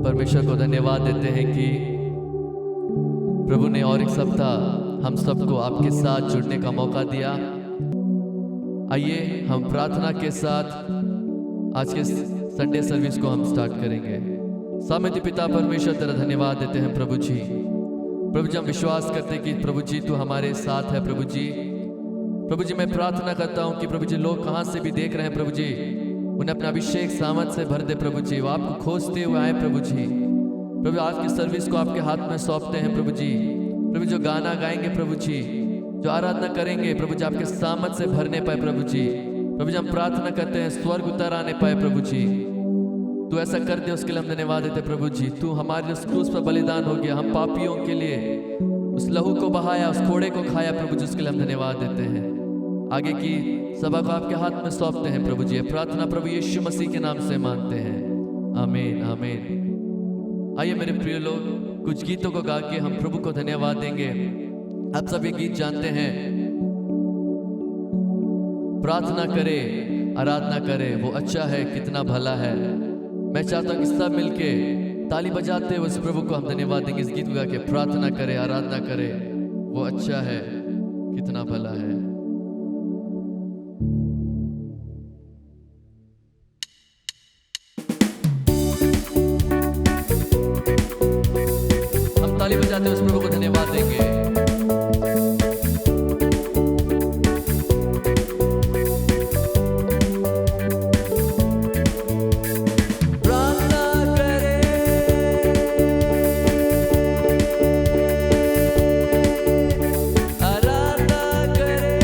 परमेश्वर को धन्यवाद देते हैं कि प्रभु ने और एक सप्ताह हम सबको आपके साथ जुड़ने का मौका दिया। आइए हम प्रार्थना के साथ आज के संडे सर्विस को हम स्टार्ट करेंगे। सामर्थ्य पिता परमेश्वर तेरा धन्यवाद देते हैं प्रभु जी। प्रभु जी हम विश्वास करते हैं कि प्रभु जी तू हमारे साथ है। प्रभु जी मैं प्रार्थना करता हूँ कि प्रभु जी लोग कहाँ से भी देख रहे हैं प्रभु जी, उन्हें अपना अभिषेक सामर्थ से भर दे प्रभु जी। वो आपको खोजते हुए आए प्रभु जी। प्रभु आज की सर्विस को आपके हाथ में सौंपते हैं प्रभु जी। प्रभु जो गाना गाएंगे प्रभु जी, जो आराधना करेंगे प्रभु जी, आपके सामर्थ से भरने पाए प्रभु जी। प्रभु जी हम प्रार्थना करते हैं स्वर्ग उतर आने पाए प्रभु जी। तू ऐसा कर दे, उसके लिए हम धन्यवाद देते प्रभु जी। तू हमारे उस क्रूस पर बलिदान हो गया, हम पापियों के लिए उस लहू को बहाया, उस घोड़े को खाया प्रभु जी, उसके लिए हम धन्यवाद देते हैं। आगे की सभा को आपके हाथ में सौंपते हैं प्रभु जी। प्रार्थना प्रभु यीशु मसीह के नाम से मानते हैं, आमीन आमीन। आइए मेरे प्रिय लोग, कुछ गीतों को गा के हम प्रभु को धन्यवाद देंगे। आप सभी गीत जानते हैं, प्रार्थना करे आराधना करे वो अच्छा है कितना भला है। मैं चाहता हूं कि सब मिलके ताली बजाते हुए उस प्रभु को हम धन्यवाद देंगे। इस गीत को गा के प्रार्थना करे आराधना करे वो अच्छा है कितना भला है। हम ताली बजाते हुए उस प्रभु को धन्यवाद देंगे। आराधना करे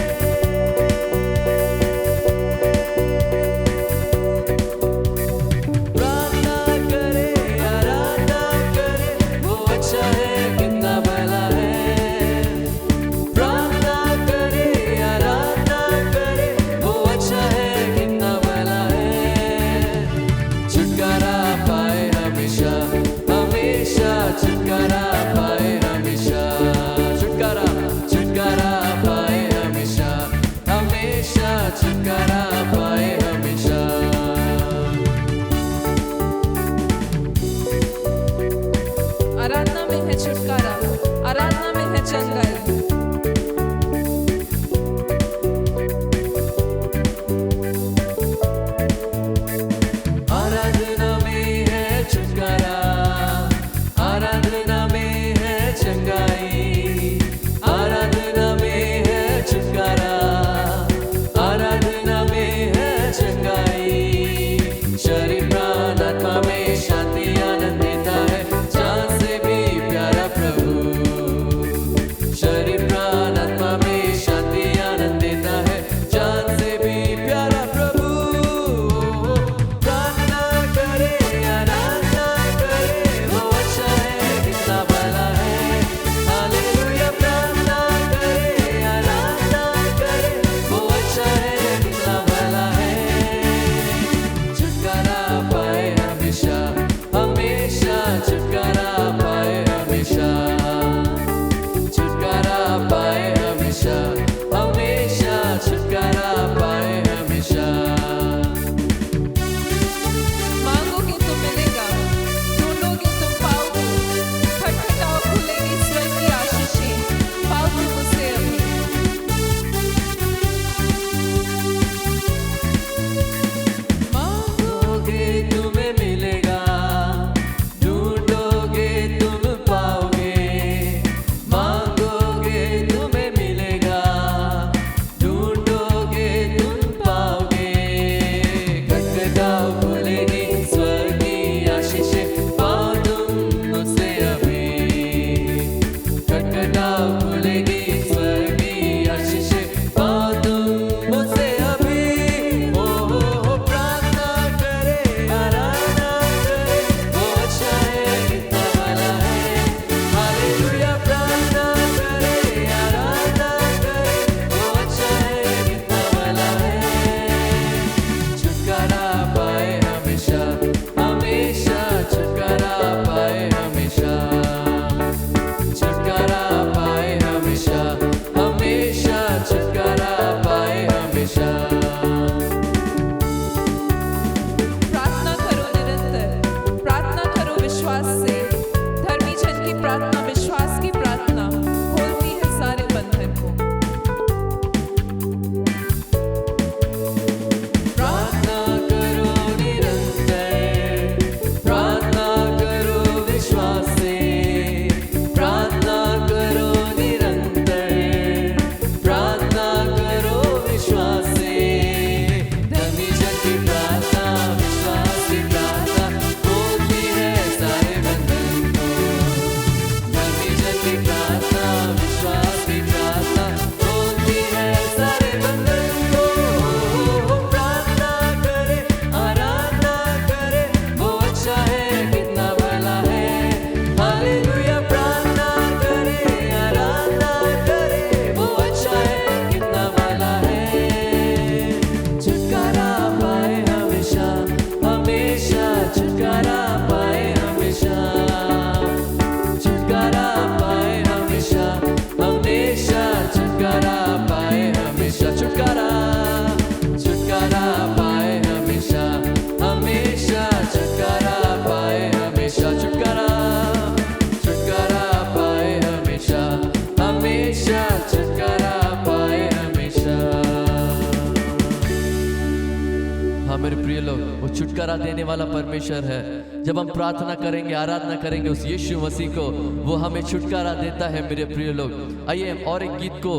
मेरे प्रिय लोग, वो छुटकारा देने वाला परमेश्वर है। जब हम प्रार्थना करेंगे, आराधना करेंगे उस यीशु मसीह को, वो हमें छुटकारा देता है मेरे प्रिय लोग। आइए हम और एक गीत को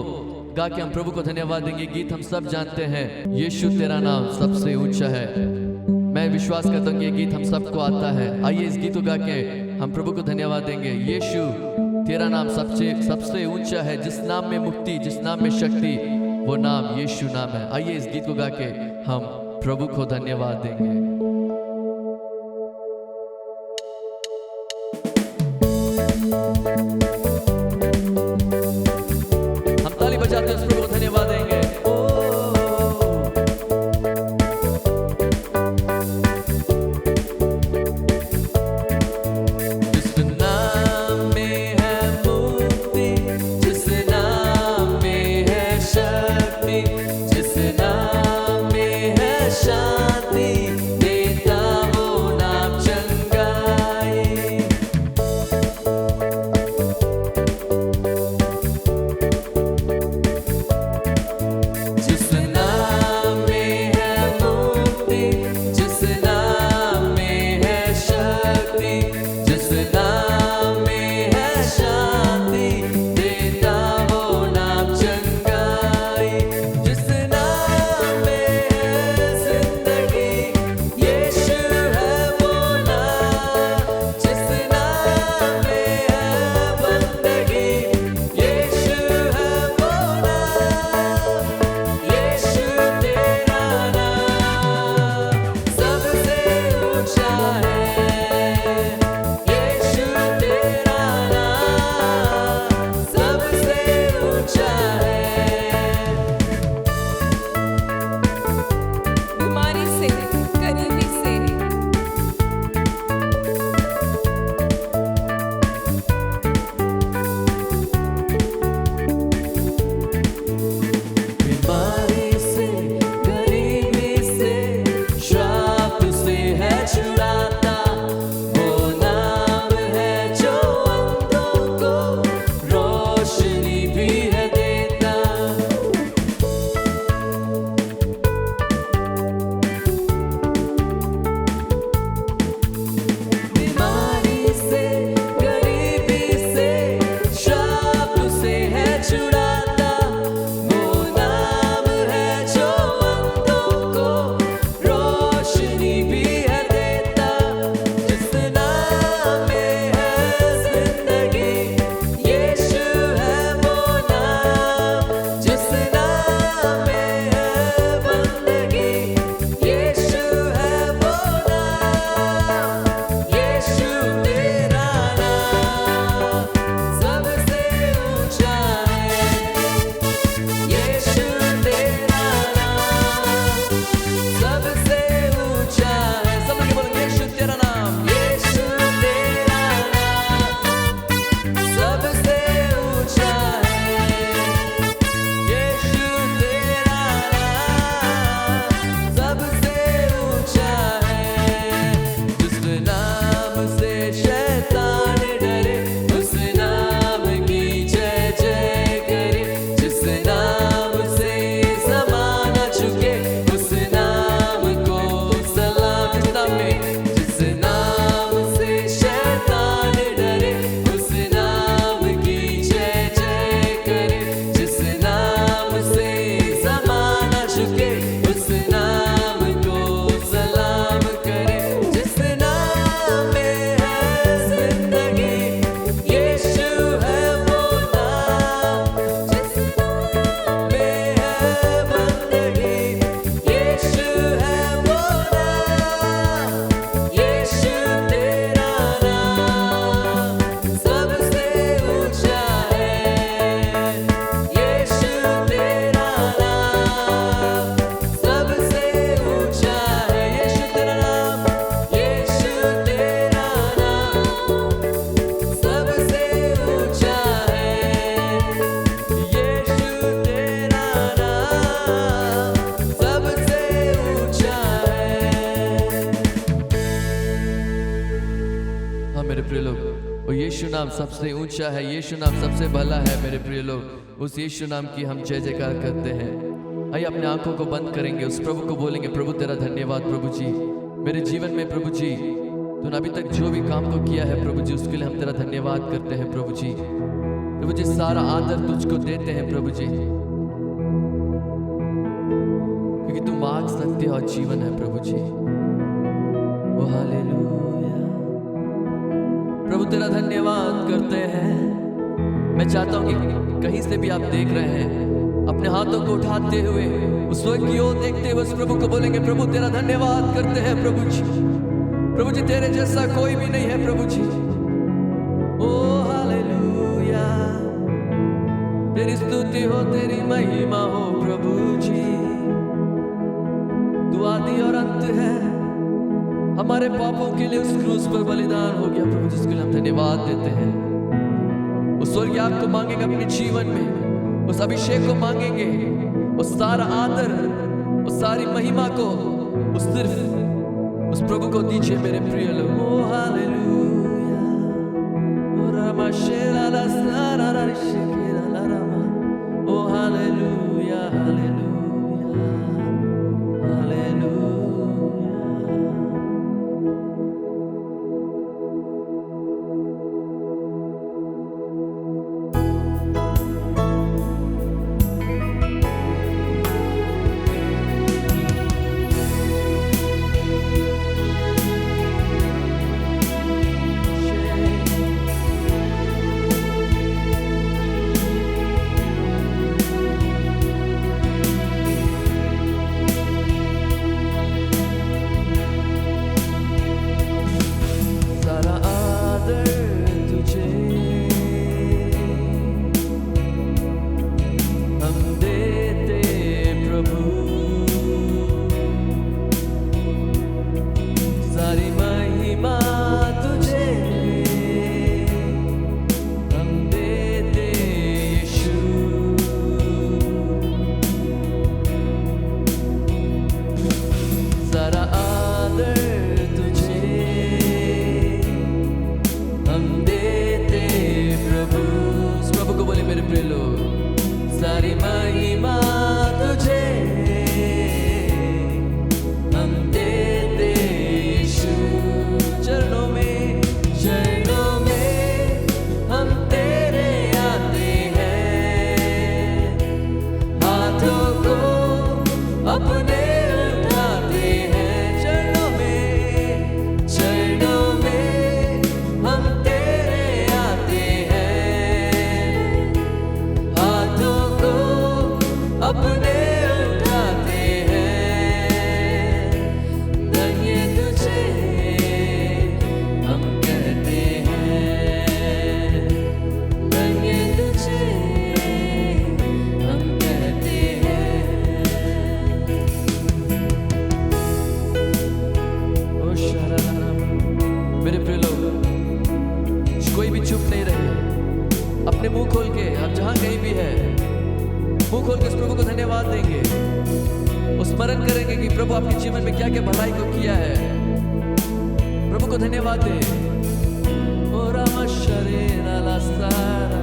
गा के हम प्रभु को धन्यवाद देंगे। गीत हम सब जानते हैं, यीशु तेरा नाम सबसे ऊंचा है। मैं विश्वास करता हूँ कि ये गीत हम सबको आता है। आइए इस गीत को गा के हम प्रभु को धन्यवाद देंगे। यीशु तेरा नाम सबसे ऊंचा है, जिस नाम में मुक्ति, जिस नाम में शक्ति, वो नाम यीशु नाम है। आइए इस गीत को गा के हम प्रभु को धन्यवाद देंगे। हम ताली बजाते हैं, उस प्रभु को धन्यवाद देंगे। यीशु नाम सबसे ऊंचा है, यीशु नाम सबसे भला है मेरे प्रिय लोग। उस यीशु नाम की हम जय जयकार करते हैं। आइए अपने आंखों को बंद करेंगे, उस प्रभु को बोलेंगे, प्रभु तेरा धन्यवाद प्रभु जी मेरे जीवन में। प्रभु जी तूने अभी तक जो भी काम को किया है प्रभु जी, उसके लिए हम तेरा धन्यवाद करते हैं प्रभु जी। प्रभु जी सारा आदर तुझको देते हैं प्रभु जी, क्योंकि तू मार्ग, सत्य और जीवन है प्रभु जी। ओ हालेलुया। प्रभु तेरा धन्यवाद करते हैं। मैं चाहता हूं कि कहीं से भी आप देख रहे हैं, अपने हाथों को उठाते हुए उस वक्त की ओर देखते हुए उस प्रभु को बोलेंगे, प्रभु तेरा धन्यवाद करते हैं प्रभु जी। प्रभु जी तेरे जैसा कोई भी नहीं है प्रभु जी। ओ हालेलुया। तेरी स्तुति हो, तेरी महिमा हो प्रभु जी। तू आदि और अंत है, हमारे पापों के लिए उस क्रूस पर बलिदान हो गया प्रभु, जिसके लिए हम धन्यवाद देते हैं। उस स्वर्ग आपको मांगेंगे अपने जीवन में, उस अभिषेक को मांगेंगे, उस सारा आदर, उस सारी महिमा को उस सिर्फ उस प्रभु को दीजिए मेरे प्रिय लोग। ओ हालेलुया। ओ रामा शेरा ला सारा रा शेरा ला रामा। ओ हालेलुया हालेलुया हालेलुया। स्मरण करेंगे कि प्रभु आपके जीवन में क्या क्या भलाई को किया है। प्रभु को धन्यवाद दे। ओ रामा शरीरा ला सारा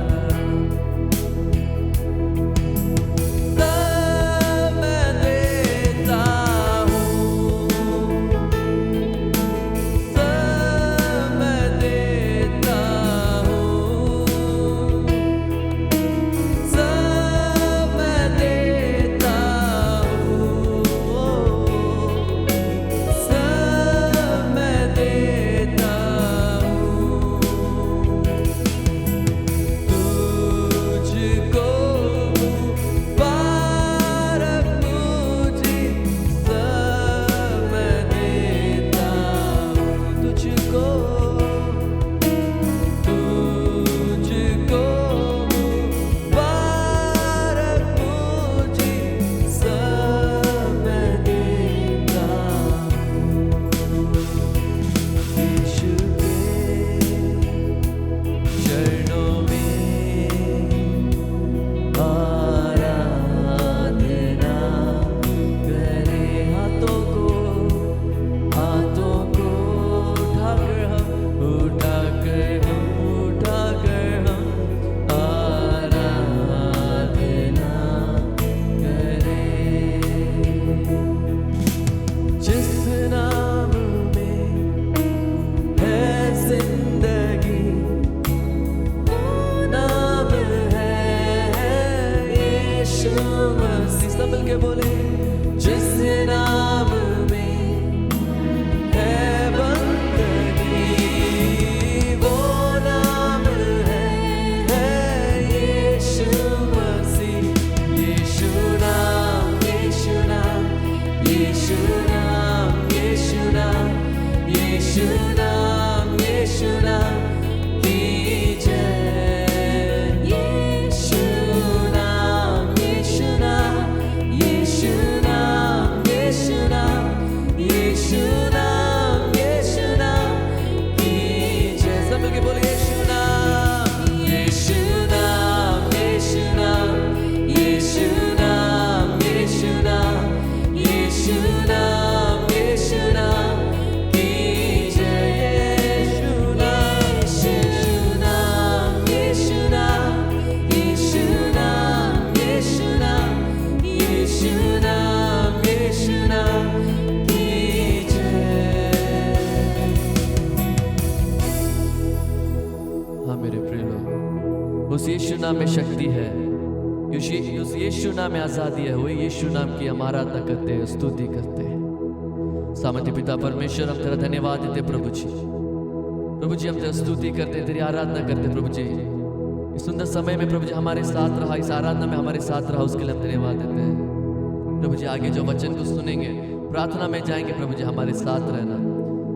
नाम में शक्ति है, उस यीशु नाम में आज़ादी है। वही यीशु नाम की हम आराधना करते हैं, स्तुति करते हैं। सामर्थ्य पिता परमेश्वर, हम तेरा धन्यवाद देते प्रभु जी। प्रभु जी, हम तेरा स्तुति करते, तेरी आराधना करते प्रभु जी। इस सुंदर समय में प्रभु जी हमारे साथ रहा, इस आराधना में हमारे साथ रहा, उसके लिए हम धन्यवाद देते हैं। प्रभु जी, आगे जो वचन को सुनेंगे, प्रार्थना में जाएंगे, प्रभु जी हमारे साथ रहना।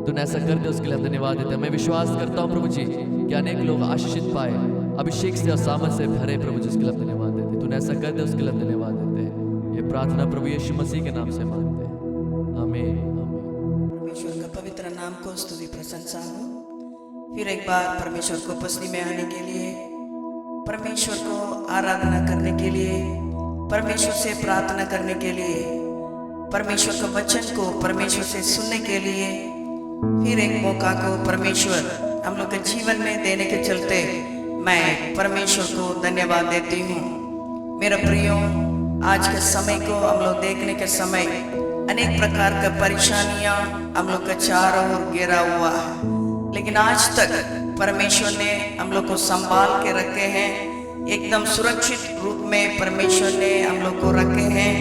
तूने ऐसा कर दे, उसके लिए हम धन्यवाद देते हैं। मैं विश्वास करता हूँ प्रभु जी कि अनेक लोग आशीषित पाए, अभिषेक से और सामर्थ से भरे प्रभु जी, उसके लिए हम धन्यवाद देते। तूने ऐसा कर दे, उसके लिए हम धन्यवाद देते हैं। ये प्रार्थना प्रभु यीशु मसीह के नाम से मांगते हैं, आमीन। परमेश्वर का पवित्र नाम को स्तुति प्रशंसा हो। फिर एक बार परमेश्वर को उपस्थिति में आने के लिए, परमेश्वर को आराधना करने के लिए, परमेश्वर से प्रार्थना करने के लिए, परमेश्वर के वचन को परमेश्वर से सुनने के लिए फिर एक मौका को परमेश्वर हम लोग के जीवन में देने के चलते मैं परमेश्वर को धन्यवाद देती हूँ। मेरा प्रियो, आज के समय को हम लोग देखने के समय अनेक प्रकार का परेशानियां हम लोग का चारों ओर घेरा हुआ है, लेकिन आज तक परमेश्वर ने हम लोग को संभाल के रखे हैं। एकदम सुरक्षित रूप में परमेश्वर ने हम लोग को रखे हैं।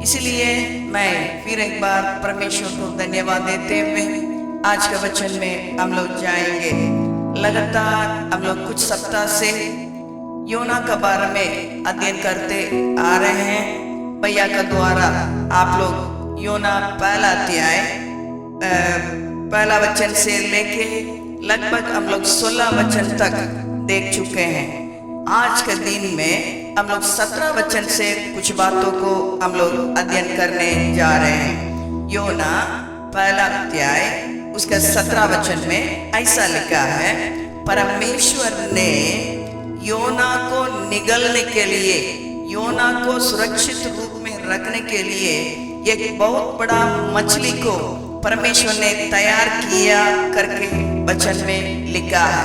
इसलिए मैं फिर एक बार परमेश्वर को धन्यवाद देते हुए आज के वचन में हम लोग जाएंगे। लगातार हम लोग कुछ सप्ताह से योना के बारे में अध्ययन करते आ रहे हैं। भैया का द्वारा आप लोग योना पहला अध्याय पहला वचन से लेके लगभग हम लोग 16 वचन तक देख चुके हैं। आज के दिन में हम लोग 17 वचन से कुछ बातों को हम लोग अध्ययन करने जा रहे हैं। योना पहला अध्याय उसका 17 वचन में ऐसा लिखा है, परमेश्वर ने योना को निगलने के लिए, योना को सुरक्षित रूप में रखने के लिए एक बहुत बड़ा मछली को परमेश्वर ने तैयार किया करके वचन में लिखा है।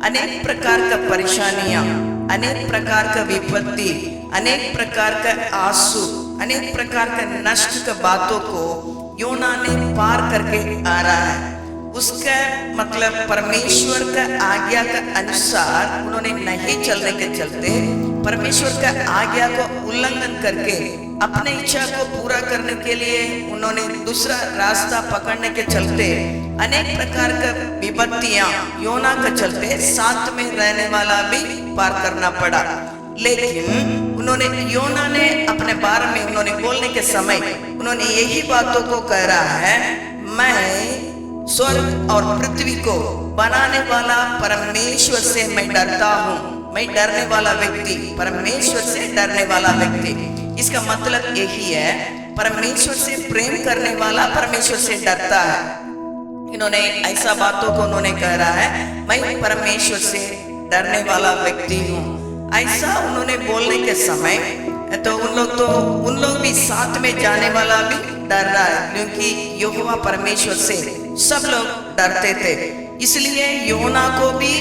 अनेक प्रकार का परेशानियां, अनेक प्रकार का विपत्ति, अनेक प्रकार का आंसू, अनेक प्रकार का नष्ट का बातों को योना ने पार करके आ रहा है। उसका मतलब परमेश्वर का आज्ञा का अनुसार उन्होंने नहीं चलने के चलते, परमेश्वर का आज्ञा को उल्लंघन करके अपने इच्छा को पूरा करने के लिए उन्होंने दूसरा रास्ता पकड़ने के चलते अनेक प्रकार का विपत्तियां योना के चलते साथ में रहने वाला भी पार करना पड़ा। लेकिन उन्होंने योना ने अपने बारे में उन्होंने बोलने के समय उन्होंने यही बातों को कह रहा है, मैं स्वर्ग और पृथ्वी को बनाने वाला परमेश्वर से मैं डरता हूँ। मैं डरने वाला व्यक्ति, परमेश्वर से डरने वाला व्यक्ति, इसका मतलब यही है, परमेश्वर से प्रेम करने वाला परमेश्वर से डरता है। इन्होंने ऐसा बातों को उन्होंने कह रहा है, मैं परमेश्वर से डरने वाला व्यक्ति हूँ। ऐसा उन्होंने बोलने के समय तो उन लोग भी साथ में जाने वाला भी डर रहा है, क्योंकि यहोवा परमेश्वर से सब लोग डरते थे। इसलिए योना को भी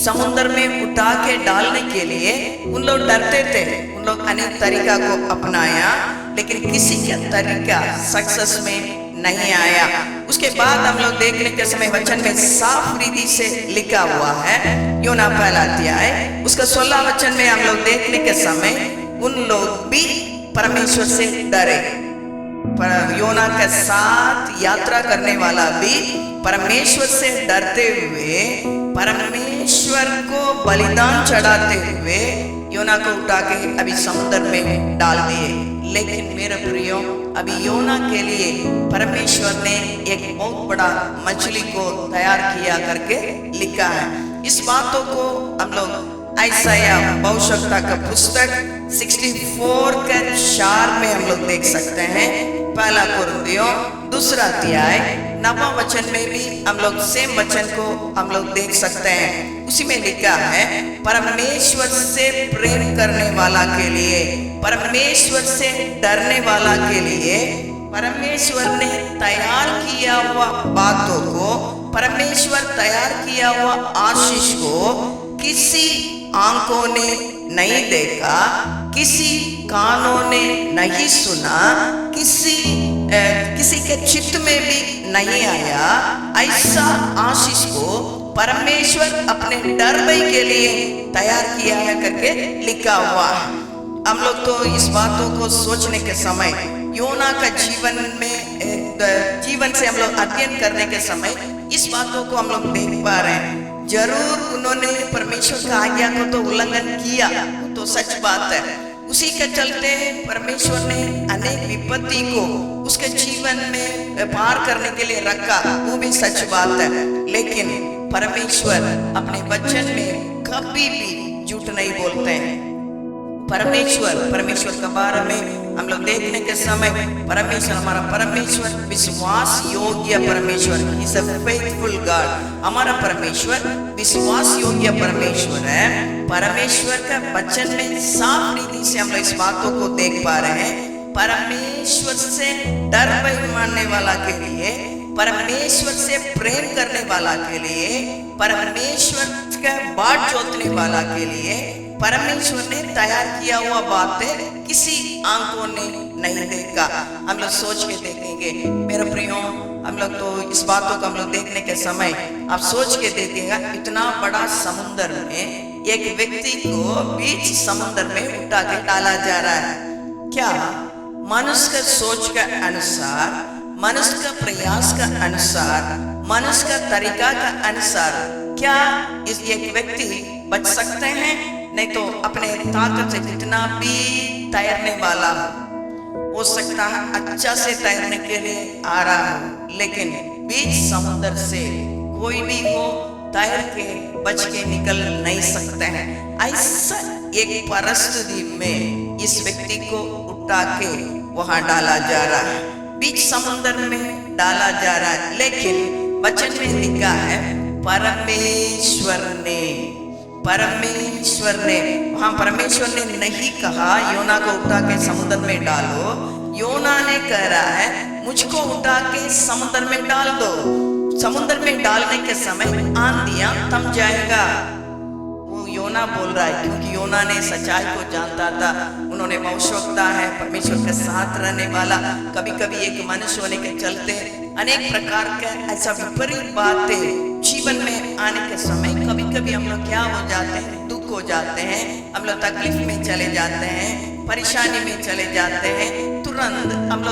समुद्र में उठा के डालने के लिए उन लोग डरते थे। उन लोग अनेक तरीका को अपनाया, लेकिन किसी का तरीका सक्सेस में नहीं आया। उसके बाद हम लोग देखने के समय वचन में साफ रीति से लिखा हुआ है, योना पहला अध्याय उसका 16 वचन में हम लोग देखने के समय उन लोग भी परमेश्वर से डरे। पर योना के साथ यात्रा करने वाला भी परमेश्वर से डरते हुए परमेश्वर को बलिदान चढ़ाते हुए योना को उठा के अभी समुद्र में डाल दिए। लेकिन मेरे प्रियो, अभी योना के लिए परमेश्वर ने एक बहुत बड़ा मछली को तैयार किया करके लिखा है। इस बातों को हम लोग यशायाह भविष्यवक्ता का पुस्तक 64 के 4 में हम लोग देख सकते हैं। पहला कुरिन्थियों दूसरा अध्याय 9वां वचन में भी हम लोग सेम वचन को हम लोग देख सकते हैं। उसी में लिखा है, परमेश्वर से प्रेम करने वाला के लिए, परमेश्वर से डरने वाला के लिए परमेश्वर ने तैयार किया हुआ बातों को, परमेश्वर तैयार किया हुआ आशीष को किसी आंखों ने नहीं देखा, किसी कानों ने नहीं सुना, किसी के चित्त में भी नहीं आया। ऐसा आशीष को परमेश्वर अपने डरबई के लिए तैयार किया है करके लिखा हुआ है। हम लोग तो इस बातों को सोचने के समय योना का जीवन से हम लोग अध्ययन करने के समय इस बातों को हम लोग देख पा रहे हैं। जरूर उन्होंने परमेश्वर का आज्ञा को तो उल्लंघन किया, तो सच बात है। उसी के चलते परमेश्वर ने अनेक विपत्ति को उसके जीवन में पार करने के लिए रखा, वो भी सच बात है। लेकिन परमेश्वर अपने वचन में कभी भी झूठ नहीं बोलते हैं। परमेश्वर के बारे में हम लोग देखने के समय हमारा परमेश्वर विश्वास योग्य परमेश्वर, He is a faithful God। हमारा परमेश्वर विश्वास योग्य परमेश्वर है। परमेश्वर का वचन में साफ रीति से हम लोग इस बातों को देख पा रहे हैं। परमेश्वर से डर भय मानने वाला के लिए, परमेश्वर से प्रेम करने वाला के लिए, परमेश्वर का बाट जोतने वाला के लिए परमेश्वर ने तैयार किया हुआ बातें किसी आंखों ने नहीं देखा। हम लोग सोच के देखेंगे मेरे प्रियो, हम लोग तो इस बातों को हम लोग देखने के समय आप सोच के देखिएगा, इतना बड़ा समुद्र में एक व्यक्ति को बीच समुद्र में उठा के डाला जा रहा है। क्या मनुष्य का सोच के अनुसार, मनुष्य का प्रयास का अनुसार, मनुष्य का तरीका का अनुसार क्या इस एक व्यक्ति बच सकते हैं? नहीं तो अपने ताकत से जितना भी तैरने वाला हो सकता है अच्छा से तैरने के लिए आ रहा हो, लेकिन बीच समुद्र से कोई भी हो तैर के बच के निकल नहीं सकते हैं। ऐसा एक परिस्थिति में इस व्यक्ति को उठा के वहां डाला जा रहा है, बीच समुद्र में डाला जा रहा है। लेकिन वचन में लिखा है परमेश्वर ने नहीं कहा योना को उठा के समुद्र में डालो। योना ने कह रहा है मुझको उठा के समुद्र में डाल दो। समुद्र में डालने के समय आंधियां थम जाएगा। वो योना बोल रहा है क्योंकि योना ने सच्चाई को जानता था। उन्होंने भविष्यवक्ता है, परमेश्वर के साथ रहने वाला। कभी कभी एक मनुष्य होने के चलते अनेक प्रकार के ऐसा विपरीत बातें जीवन में आने के समय कभी कभी हम लोग क्या हो जाते हैं, दुख हो जाते हैं, हम लोग तकलीफ में चले जाते हैं, परेशानी में चले जाते हैं। तुरंत हम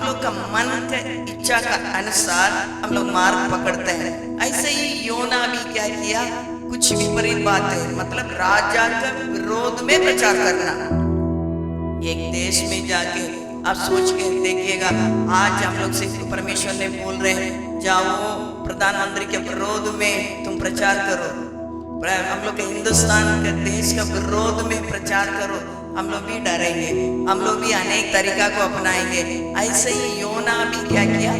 लोग का मन के इच्छा का अनुसार हम लोग मार्ग पकड़ते हैं। ऐसे ही योना भी क्या किया, कुछ विपरीत बातें, मतलब राजा का विरोध में प्रचार करना। एक देश में जाके आप सोच के देखिएगा, आज हम लोग से परमेश्वर ने बोल रहे हैं जाओ प्रधानमंत्री के विरोध में तुम प्रचार करो, हम लोग के हिंदुस्तान के देश का विरोध में प्रचार करो। हम लोग भी डरेंगे, हम लोग भी अनेक तरीका को अपनाएंगे। ऐसे ही योना भी क्या किया,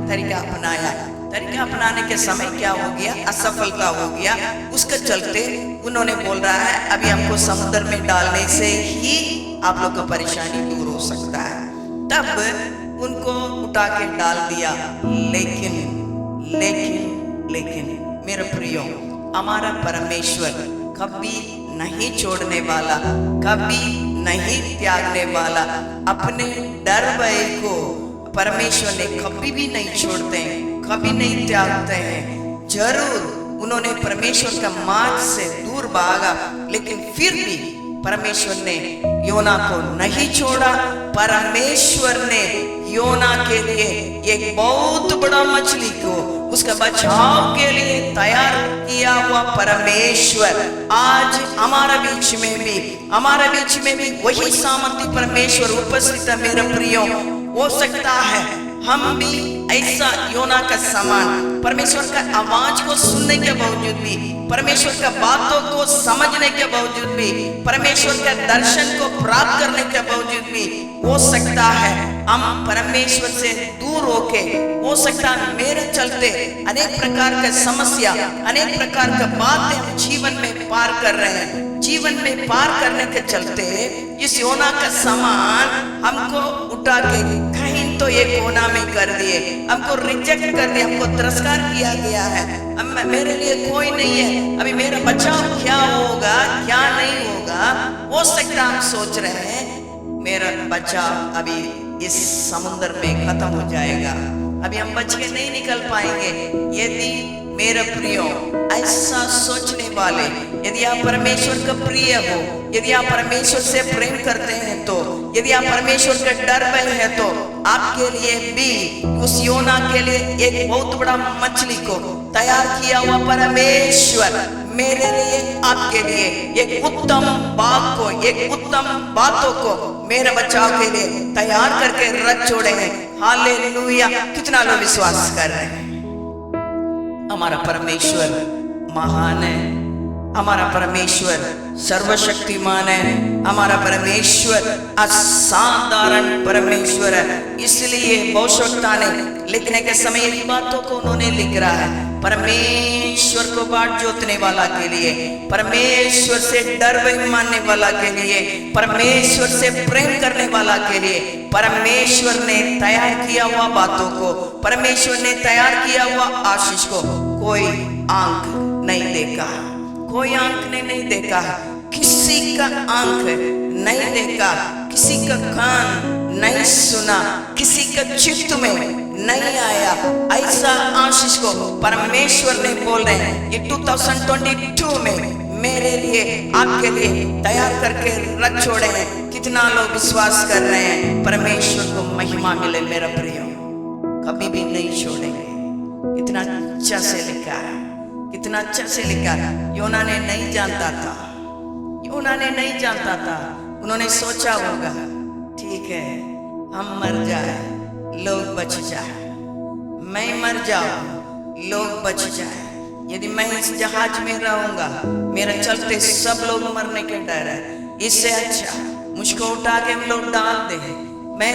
तरीका अपनाया। तरीका अपनाने के समय क्या हो गया, असफलता हो गया। उसके चलते उन्होंने बोल रहा है अभी हमको समुद्र में डालने से ही आप लोग का परेशानी दूर हो सकता है। तब उनको उठा के डाल दिया। लेकिन मेरे प्रियो, हमारा परमेश्वर कभी नहीं छोड़ने वाला, कभी नहीं त्यागने वाला। अपने डर भय को परमेश्वर ने कभी भी नहीं छोड़ते हैं, कभी नहीं त्यागते हैं। जरूर उन्होंने परमेश्वर का मार्ग से दूर भागा, लेकिन फिर भी परमेश्वर ने योना को नहीं छोड़ा। परमेश्वर ने योना के लिए एक बहुत बड़ा मछली को उसका बचाव के लिए तैयार किया हुआ परमेश्वर आज हमारे बीच में भी वही सामर्थ्य परमेश्वर उपस्थित है। मेरे प्रियो, हो सकता है हम भी ऐसा योना का समान परमेश्वर का आवाज को सुनने के बावजूद भी, परमेश्वर का बातों को समझने के बावजूद भी, परमेश्वर का दर्शन को प्राप्त करने के बावजूद भी हो सकता है हम परमेश्वर से दूर होके, हो सकता है मेरे चलते अनेक प्रकार का समस्या, अनेक प्रकार का बातें हम जीवन में पार कर रहे हैं। जीवन में पार करने के चलते इस योना का समान हमको उठा के कहीं तो एक कोना में कर दिए, हमको रिजेक्ट कर दिया, हमको तिरस्कार किया गया है। अब मेरे लिए कोई नहीं है, अभी मेरा बचाव क्या होगा क्या नहीं होगा। हो सकता हम सोच रहे हैं मेरा बचाव अभी इस समुद्र में खत्म हो जाएगा, अभी हम बच के नहीं निकल पाएंगे। यदि मेरे प्रियो, ऐसा सोचने वाले, यदि आप परमेश्वर का प्रिय हो, यदि आप परमेश्वर से प्रेम करते हैं तो, यदि आप परमेश्वर का डर भय है तो आपके लिए भी उस योना के लिए एक बहुत बड़ा मछली को तैयार किया हुआ परमेश्वर मेरे लिए, आपके लिए एक उत्तम बात को, एक उत्तम बातों को मेरे बचाव के लिए तैयार करके रख छोड़े हैं। हालेलुया! कितना लोग विश्वास कर रहे हैं? हमारा परमेश्वर महान है, हमारा परमेश्वर सर्वशक्तिमान है, हमारा परमेश्वर असाधारण परमेश्वर है। इसलिए भविष्यवक्ता ने लिखने के समय इन बातों को उन्होंने लिख रहा है, परमेश्वर को बाट जोतने वाला के लिए, परमेश्वर से डर भय मानने वाला के लिए, परमेश्वर से प्रेम करने वाला के लिए परमेश्वर ने तैयार किया हुआ बातों को, परमेश्वर ने तैयार किया हुआ आशीष को कोई आंख नहीं देखा, कोई आंख ने नहीं देखा, किसी का आंख नहीं देखा, किसी का कान नहीं सुना, किसी का चित्त में नहीं आया ऐसा आशीष को परमेश्वर ने बोल रहे हैं ये 2022 में मेरे लिए, आपके लिए तैयार करके रख छोड़े हैं। कितना लोग विश्वास कर रहे हैं? परमेश्वर को महिमा मिले मेरा प्रियो, कभी भी नहीं छोड़ेंगे। कितना अच्छा से लिखा है, कितना अच्छा से लिखा है। योना ने नहीं जानता था, योना ने नहीं जानता था। उन्होंने सोचा होगा ठीक है हम मर जाए लोग बच जाए, मैं मर जाऊं लोग बच जाए, यदि मैं इस जहाज में रहूंगा मेरे चलते सब लोग मरने के डर है, इससे अच्छा मुझको उठा के हम लोग डाल दे, मैं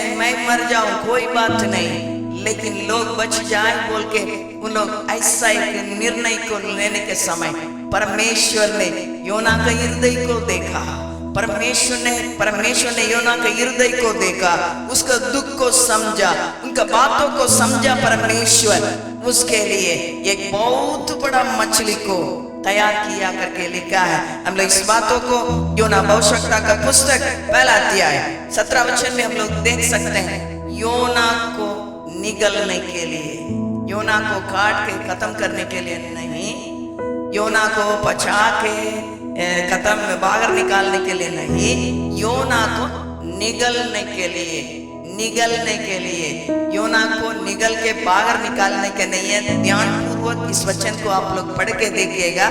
मर जाऊं कोई बात नहीं, लेकिन लोग बच जाए बोल के उन लोग ऐसा एक निर्णय को लेने के समय परमेश्वर ने योना का हृदय को देखा, परमेश्वर ने योना के हृदय को देखा, उसका दुख को समझा, उनका बातों को समझा। परमेश्वर उसके लिए एक बहुत बड़ा मछली को तैयार किया करके लिखा है। हम लोग इस बातों को योना भविष्यवक्ता का पुस्तक पहला अध्याय 17 वचन में हम लोग देख सकते हैं। योना को निगलने के लिए, योना को काट के खत्म करने के लिए नहीं, योना को पचा के खत्म बाहर निकालने के लिए नहीं, योना को निगलने के लिए, निगलने के लिए, योना को निगल के बाहर निकालने के नहीं है। ध्यान पूर्वक इस वचन को आप लोग पढ़ के देखिएगा।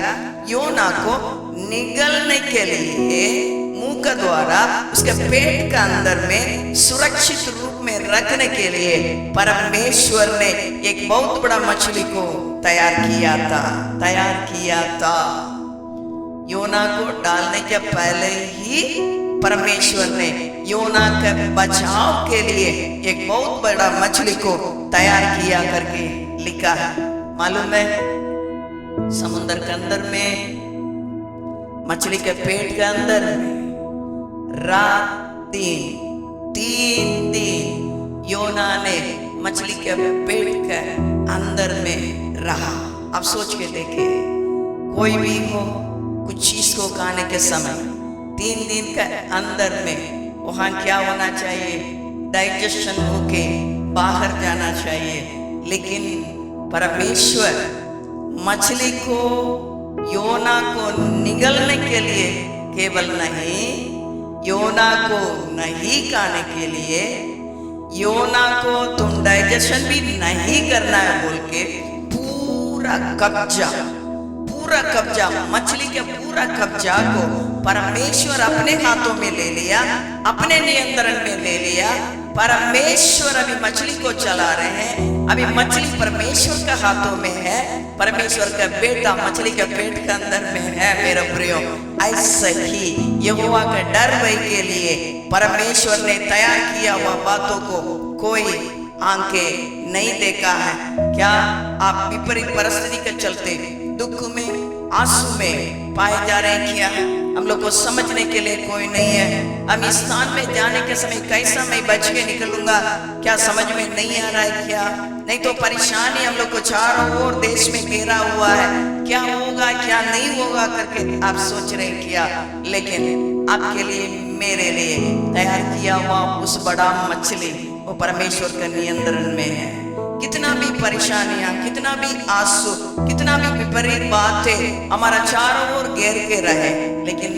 योना को निगलने के लिए मुंह का द्वारा उसके पेट का अंदर में सुरक्षित रूप में रखने के लिए परमेश्वर ने एक बहुत बड़ा मछली को तैयार किया था। योना को डालने के पहले ही परमेश्वर ने योना के बचाव के लिए एक बहुत बड़ा मछली को तैयार किया करके लिखा है। मालूम है समुद्र के अंदर में, मछली के पेट के अंदर में रात तीन दिन योना ने मछली के पेट के अंदर में रहा। अब सोच के देखिए, कोई भी हो कुछ चीज को खाने के समय 3 दिन के अंदर में वहां क्या होना चाहिए? डाइजेशन होके बाहर जाना चाहिए। लेकिन परमेश्वर मछली को, योना को निगलने के लिए केवल नहीं, योना को नहीं खाने के लिए, योना को तुम डाइजेशन भी नहीं करना है बोल के पूरा कब्जा, मछली के पूरा कब्जा को परमेश्वर अपने हाथों में ले लिया, अपने नियंत्रण में ले लिया। परमेश्वर अभी मछली को चला रहे हैं, अभी मछली परमेश्वर के हाथों में है, परमेश्वर का बेटा मछली के पेट के अंदर में है। मेरे प्रियो, ऐसे ही यहोवा के डर भय के लिए परमेश्वर ने तैयार किया हुआ बातों को कोई आंखें नहीं देखा है। क्या आप विपरीत परिस्थिति के चलते दुख में, आंसू में पाए जा रहे हैं? क्या हम लोग को समझने के लिए कोई नहीं है? हम इस स्थान में जाने के समय कैसा मैं बच के निकलूंगा, क्या समझ में नहीं आ रहा है? क्या नहीं तो परेशानी हम लोग को चारों ओर देश में घेरा हुआ है, क्या होगा क्या नहीं होगा करके आप सोच रहे हैं क्या? लेकिन आपके लिए, मेरे लिए तैयार किया हुआ उस बड़ा मछली वो परमेश्वर के नियंत्रण में है। कितना भी परेशानियां, कितना भी आंसू, कितना भी विपरीत बातें हमारा चारों ओर घेर के रहे, लेकिन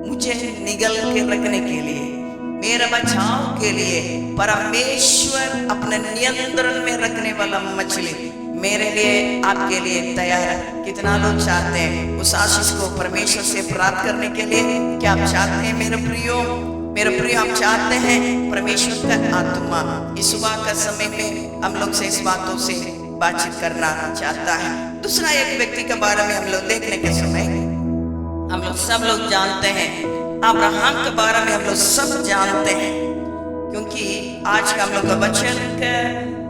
मुझे निगल के रखने के लिए, मेरा बचाव के लिए परमेश्वर अपने नियंत्रण में रखने वाला मछली मेरे लिए, आपके लिए तैयार है। कितना लोग चाहते हैं उस आशीष को परमेश्वर से प्राप्त करने के लिए? क्या आप चाहते हैं मेरे प्रियो, आप चाहते हैं परमेश्वर का आत्मा इस सुबह का समय में हम लोग से इस बातों से बातचीत करना चाहता है। दूसरा एक व्यक्ति के बारे में हम लोग देखने के समय हम लोग सब लोग जानते हैं, अब्राहम के बारे में हम लोग सब जानते हैं, क्योंकि आज का हम लोग का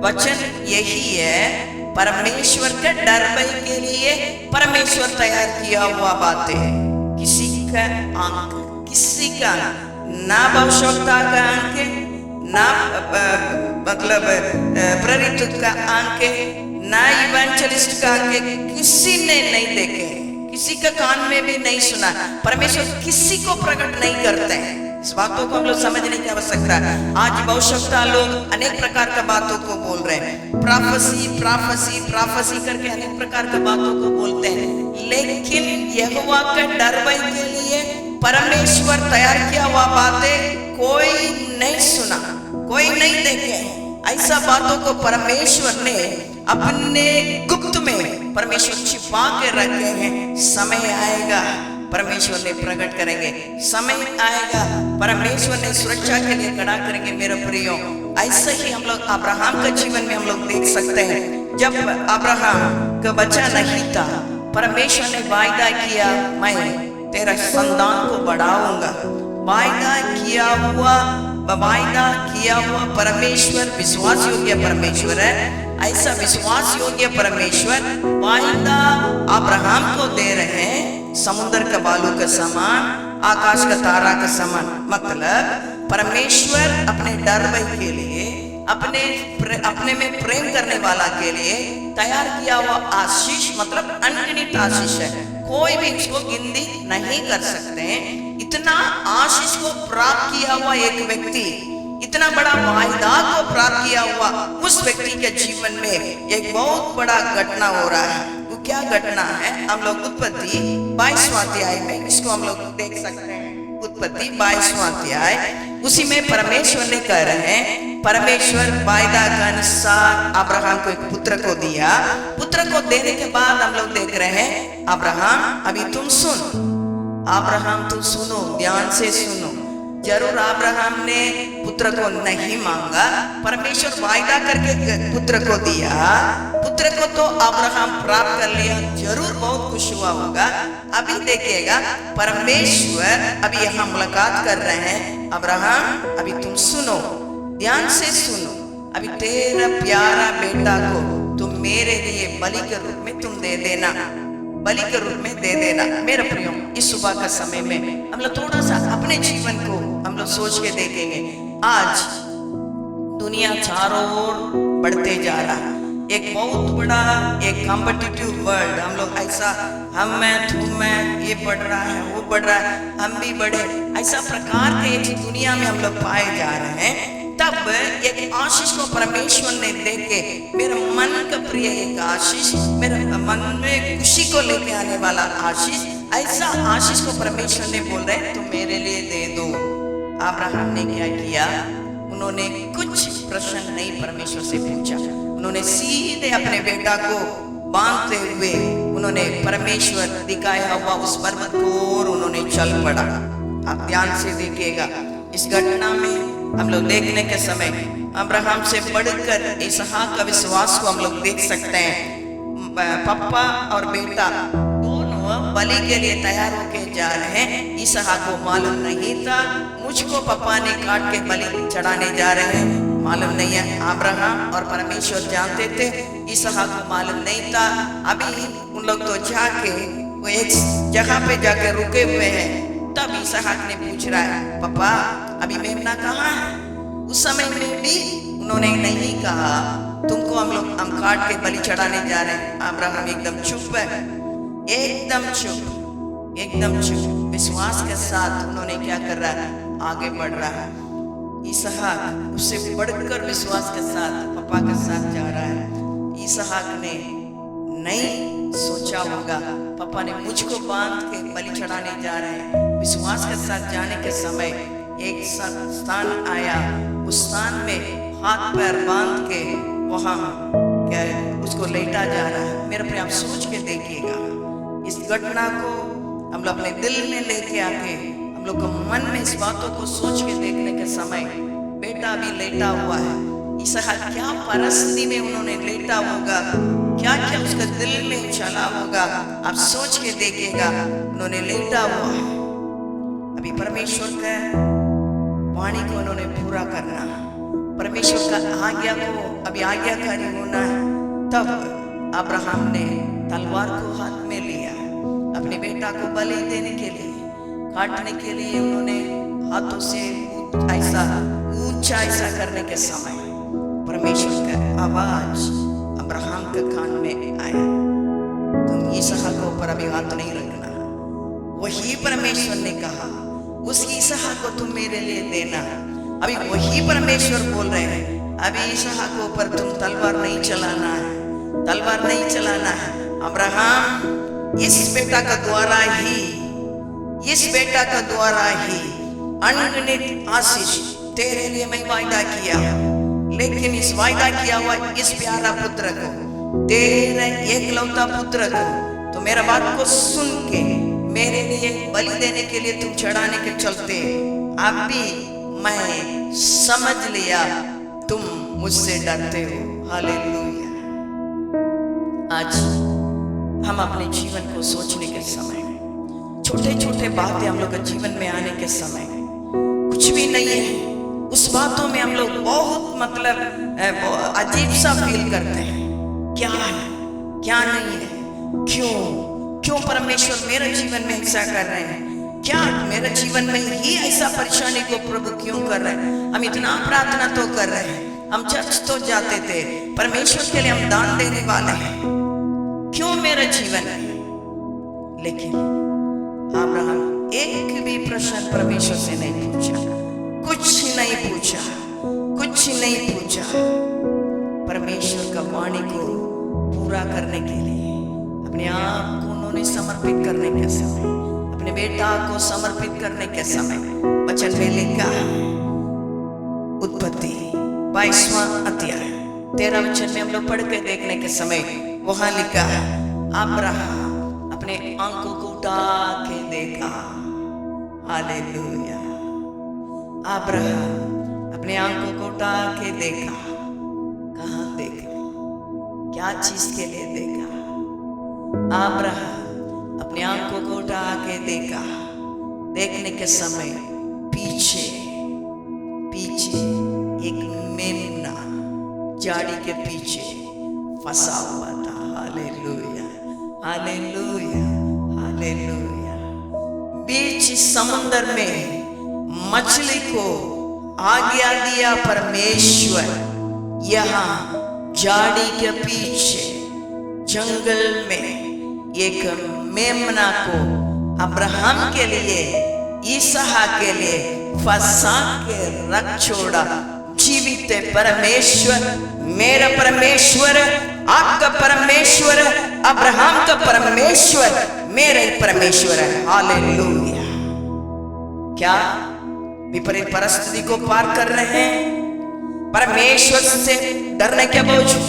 वचन यही है, परमेश्वर के डर भय के लिए परमेश्वर तैयार किया हुआ बातें है। किसी का अंक, किसी का ना भविष्यवक्ता का अंक, ना मतलब प्रेरित का अंक, ना इवेंजलिस्ट का अंक, किसी ने नहीं देखे, किसी का कान में भी नहीं सुना। परमेश्वर किसी को प्रकट नहीं करते हैं। इस बातों को हम लोग समझने की आवश्यकता है। आज भविष्यवक्ता लोग अनेक प्रकार का बातों को बोल रहे हैं, प्राफसी करके अनेक प्रकार का बातों को बोलते हैं, लेकिन यहोवा के डर भय के लिए परमेश्वर तैयार किया हुआ बातें कोई नहीं सुना, कोई नहीं देखे। ऐसा बातों को परमेश्वर ने अपने गुप्त में परमेश्वर छिपा के रखे हैं। समय आएगा परमेश्वर ने प्रकट करेंगे, समय आएगा परमेश्वर ने सुरक्षा के लिए खड़ा करेंगे। मेरे प्रियो, ऐसे ही हम लोग अब्राहम के जीवन में हम लोग देख सकते हैं। जब अब्राहम का बच्चा नहीं था, परमेश्वर ने वायदा किया, मैं तेरा संतान को बढ़ाऊंगा। वायदा किया हुआ परमेश्वर विश्वास योग्य परमेश्वर है। ऐसा विश्वास योग्य परमेश्वर वायदा अब्राहम को दे रहे हैं, समुद्र का बालू का समान, आकाश का तारा का समान। मतलब परमेश्वर अपने डर भय के लिए, अपने में प्रेम करने वाला के लिए तैयार किया हुआ आशीष, मतलब अनगिनत आशीष है। कोई भी इसको गिनती नहीं कर सकते। इतना आशीष को प्राप्त किया हुआ एक व्यक्ति, इतना बड़ा वायदा को प्राप्त किया हुआ उस व्यक्ति के जीवन में एक बहुत बड़ा घटना हो रहा है। वो क्या घटना है? हम लोग उत्पत्ति 22वां अध्याय में इसको हम लोग देख सकते हैं। उत्पत्ति 22वां अध्याय, उसी में परमेश्वर ने कह रहे हैं, परमेश्वर वायदा के अनुसार अब्राहम को एक पुत्र को दिया। पुत्र को देने के बाद हम लोग देख रहे हैं, अब्राहम अभी तुम सुन, अब्राहम तुम सुनो, ध्यान से सुनो। जरूर अब्राहम ने पुत्र को नहीं मांगा, परमेश्वर वायदा करके पुत्र को दिया। पुत्र को तो अब्राहम प्राप्त कर लिया, जरूर बहुत खुश हुआ होगा। अभी देखिएगा, परमेश्वर अभी यहाँ मुलाकात कर रहे हैं। अब्राहम अभी तुम सुनो, ध्यान से सुनो, अभी तेरा प्यारा बेटा को तुम मेरे लिए बलि के रूप में तुम दे देना, बलि के रूप में दे देना। मेरे प्रियो, इस सुबह का समय में हम लोग थोड़ा सा अपने जीवन को हम लोग सोच के देखेंगे। आज दुनिया चारों ओर बढ़ते जा रहा है, एक बहुत बड़ा एक कॉम्पिटिटिव वर्ल्ड। हम लोग ऐसा हम मैं तुम मैं, ये बढ़ रहा है, वो बढ़ रहा है, हम भी बढ़े, ऐसा प्रकार के एक दुनिया में हम लोग पाए जा रहे हैं। तब एक आशीष को परमेश्वर ने देके, मेरे मन का प्रिय एक आशीष, मेरे मन में खुशी को लेके आने वाला आशीष, ऐसा आशीष को परमेश्वर ने बोल रहे तुम मेरे लिए दे दो। अब्राहम ने क्या किया? उन्होंने कुछ प्रश्न नहीं परमेश्वर से पूछा, उन्होंने सीधे अपने बेटा को बांधते हुए उन्होंने परमेश्वर दिखाया हुआ उस पर्वत को और उन्होंने चल पड़ा। आप ध्यान से देखिएगा, इस घटना में हम लोग देखने के समय अब्राहम से बढ़कर इसहाक का विश्वास को हम लोग देख सकते हैं। पापा और बेटा दोनों बलि के लिए तैयार होके जा रहे हैं। इसहाक को मालूम नहीं था, मुझको पापा ने काट के बलि चढ़ाने जा रहे हैं, मालूम नहीं है। अब्राहम और परमेश्वर जानते थे, इसहाक को मालूम नहीं था। अभी उन लोग तो जाके वो एक जगह पे जाके रुके हुए हैं। तब इसहाक ने पूछ रहा है, पापा अभी मेमना कहाँ है? उस समय में भी उन्होंने नहीं कहा, तुमको हम काट के बलि चढ़ाने जा रहे हैं। अब्राहम एकदम चुप है, एकदम चुप, विश्वास के साथ उन्होंने क्या कर रहा है? आगे बढ़ रहा है। इसहाक उससे बढ़कर विश्वास के साथ पापा के साथ जा रहा है। इसहाक ने नहीं सोचा होगा पापा ने मुझको बांध के बलि चढ़ाने जा रहे हैं। विश्वास के साथ जाने के समय एक स्थान आया, उस स्थान में हाथ पैर बांध के वहां क्या उसको लेटा जा रहा है। मेरे प्रिय आप सोच के देखिएगा इस घटना को, हम लोग अपने दिल में लेके आके हम लोग को मन में इस बातों को सोच के देखने के समय बेटा भी लेटा हुआ है। इसहाक क्या परिस्थिति में उन्होंने लेटा होगा, क्या क्या उसका दिल में चला होगा, आप सोच के देखिएगा। उन्होंने लेटा हुआ है, अभी परमेश्वर का वाणी को उन्होंने पूरा करना, परमेश्वर का आज्ञा को अभी आज्ञाकारी होना है। तब अब्राहम ने तलवार को हाथ में लिया, अपने बेटा को बलि देने के लिए, काटने के लिए उन्होंने हाथों से ऐसा ऊंचा ऐसा करने के समय परमेश्वर का आवाज अब्राहम के कान में आया, तुम इसहाक के ऊपर अभी हाथ नहीं रखना। वही परमेश्वर ने कहा उस इसहाक को तुम मेरे लिए देना। अभी वही परमेश्वर बोल रहे हैं, अभी इसहाक के ऊपर तुम तलवार नहीं चलाना है, तलवार नहीं चलाना है। अब्राहम इस बेटा का द्वारा ही, इस बेटा का द्वारा ही अनगिनत आशीष तेरे लिए मैं वायदा किया, लेकिन इस वायदा किया हुआ इस प्यारा पुत्र को, तेरे एकलौता पुत्र को, तो मेरा बात को सुन के मेरे लिए बलि देने के लिए तुम चढ़ाने के चलते, अब भी मैं समझ लिया तुम मुझसे डरते हो। हालेलुया। आज हम अपने जीवन को सोचने के समय, छोटे छोटे बातें हम लोग के जीवन में आने के समय कुछ भी नहीं है, उस बातों में हम लोग बहुत मतलब अजीब सा फील करते हैं, क्या है क्या नहीं है, क्यों परमेश्वर मेरे जीवन में ऐसा कर रहे हैं, क्या मेरे जीवन में ही ऐसा परेशानी को प्रभु क्यों कर रहे हैं। हम इतना प्रार्थना तो कर रहे हैं, हम चर्च तो जाते थे, परमेश्वर के लिए हम दान देने वाले हैं, क्यों मेरा जीवन है। लेकिन अब्राहम एक भी प्रश्न परमेश्वर से नहीं पूछा, कुछ नहीं पूछा, कुछ नहीं पूछा। परमेश्वर का वाणी को पूरा करने के लिए अपने आप को उन्होंने समर्पित करने के समय, अपने बेटा को समर्पित करने के समय वचन में लिखा, उत्पत्ति 22वां अध्याय 13 वचन में हम लोग पढ़ के देखने के समय वहां लिखा है, अब्राहम अपने आंखों को उठा के देखा। हालेलुया। अब्राहम अपने आंखों को उठा के देखा। कहां देखा, क्या चीज के लिए देखा। अब्राहम अपने आंखों को उठा के देखा। देखने के समय पीछे एक मेमना झाड़ी के पीछे फंसा हुआ था। Hallelujah, hallelujah, hallelujah. बीच समुद्र में मछली को आज्ञा दिया परमेश्वर, यहाँ झाड़ी के पीछे जंगल में एक मेमना को अब्राहम के लिए, इसहाक के लिए फंसा के रख छोड़ा। जीवित परमेश्वर, मेरा परमेश्वर, आपका परमेश्वर, अब्राहम का परमेश्वर मेरा परमेश्वर है। हालेलुया। क्या विपरीत परिस्थिति को पार कर रहे हैं, परमेश्वर से डरने के बावजूद,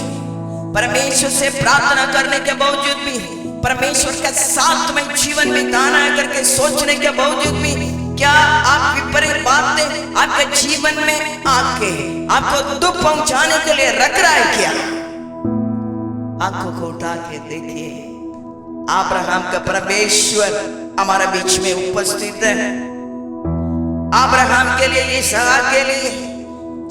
परमेश्वर से प्रार्थना करने के बावजूद भी, परमेश्वर के साथ में जीवन में दाना करके सोचने के बावजूद भी, क्या आप विपरीत बातें आपके जीवन में आके आपको दुख पहुंचाने के लिए रख रहा है क्या। आंखों को उठा के देखिए, अब्राहम का परमेश्वर हमारे बीच में उपस्थित है। अब्राहम के लिए, इसहाक के लिए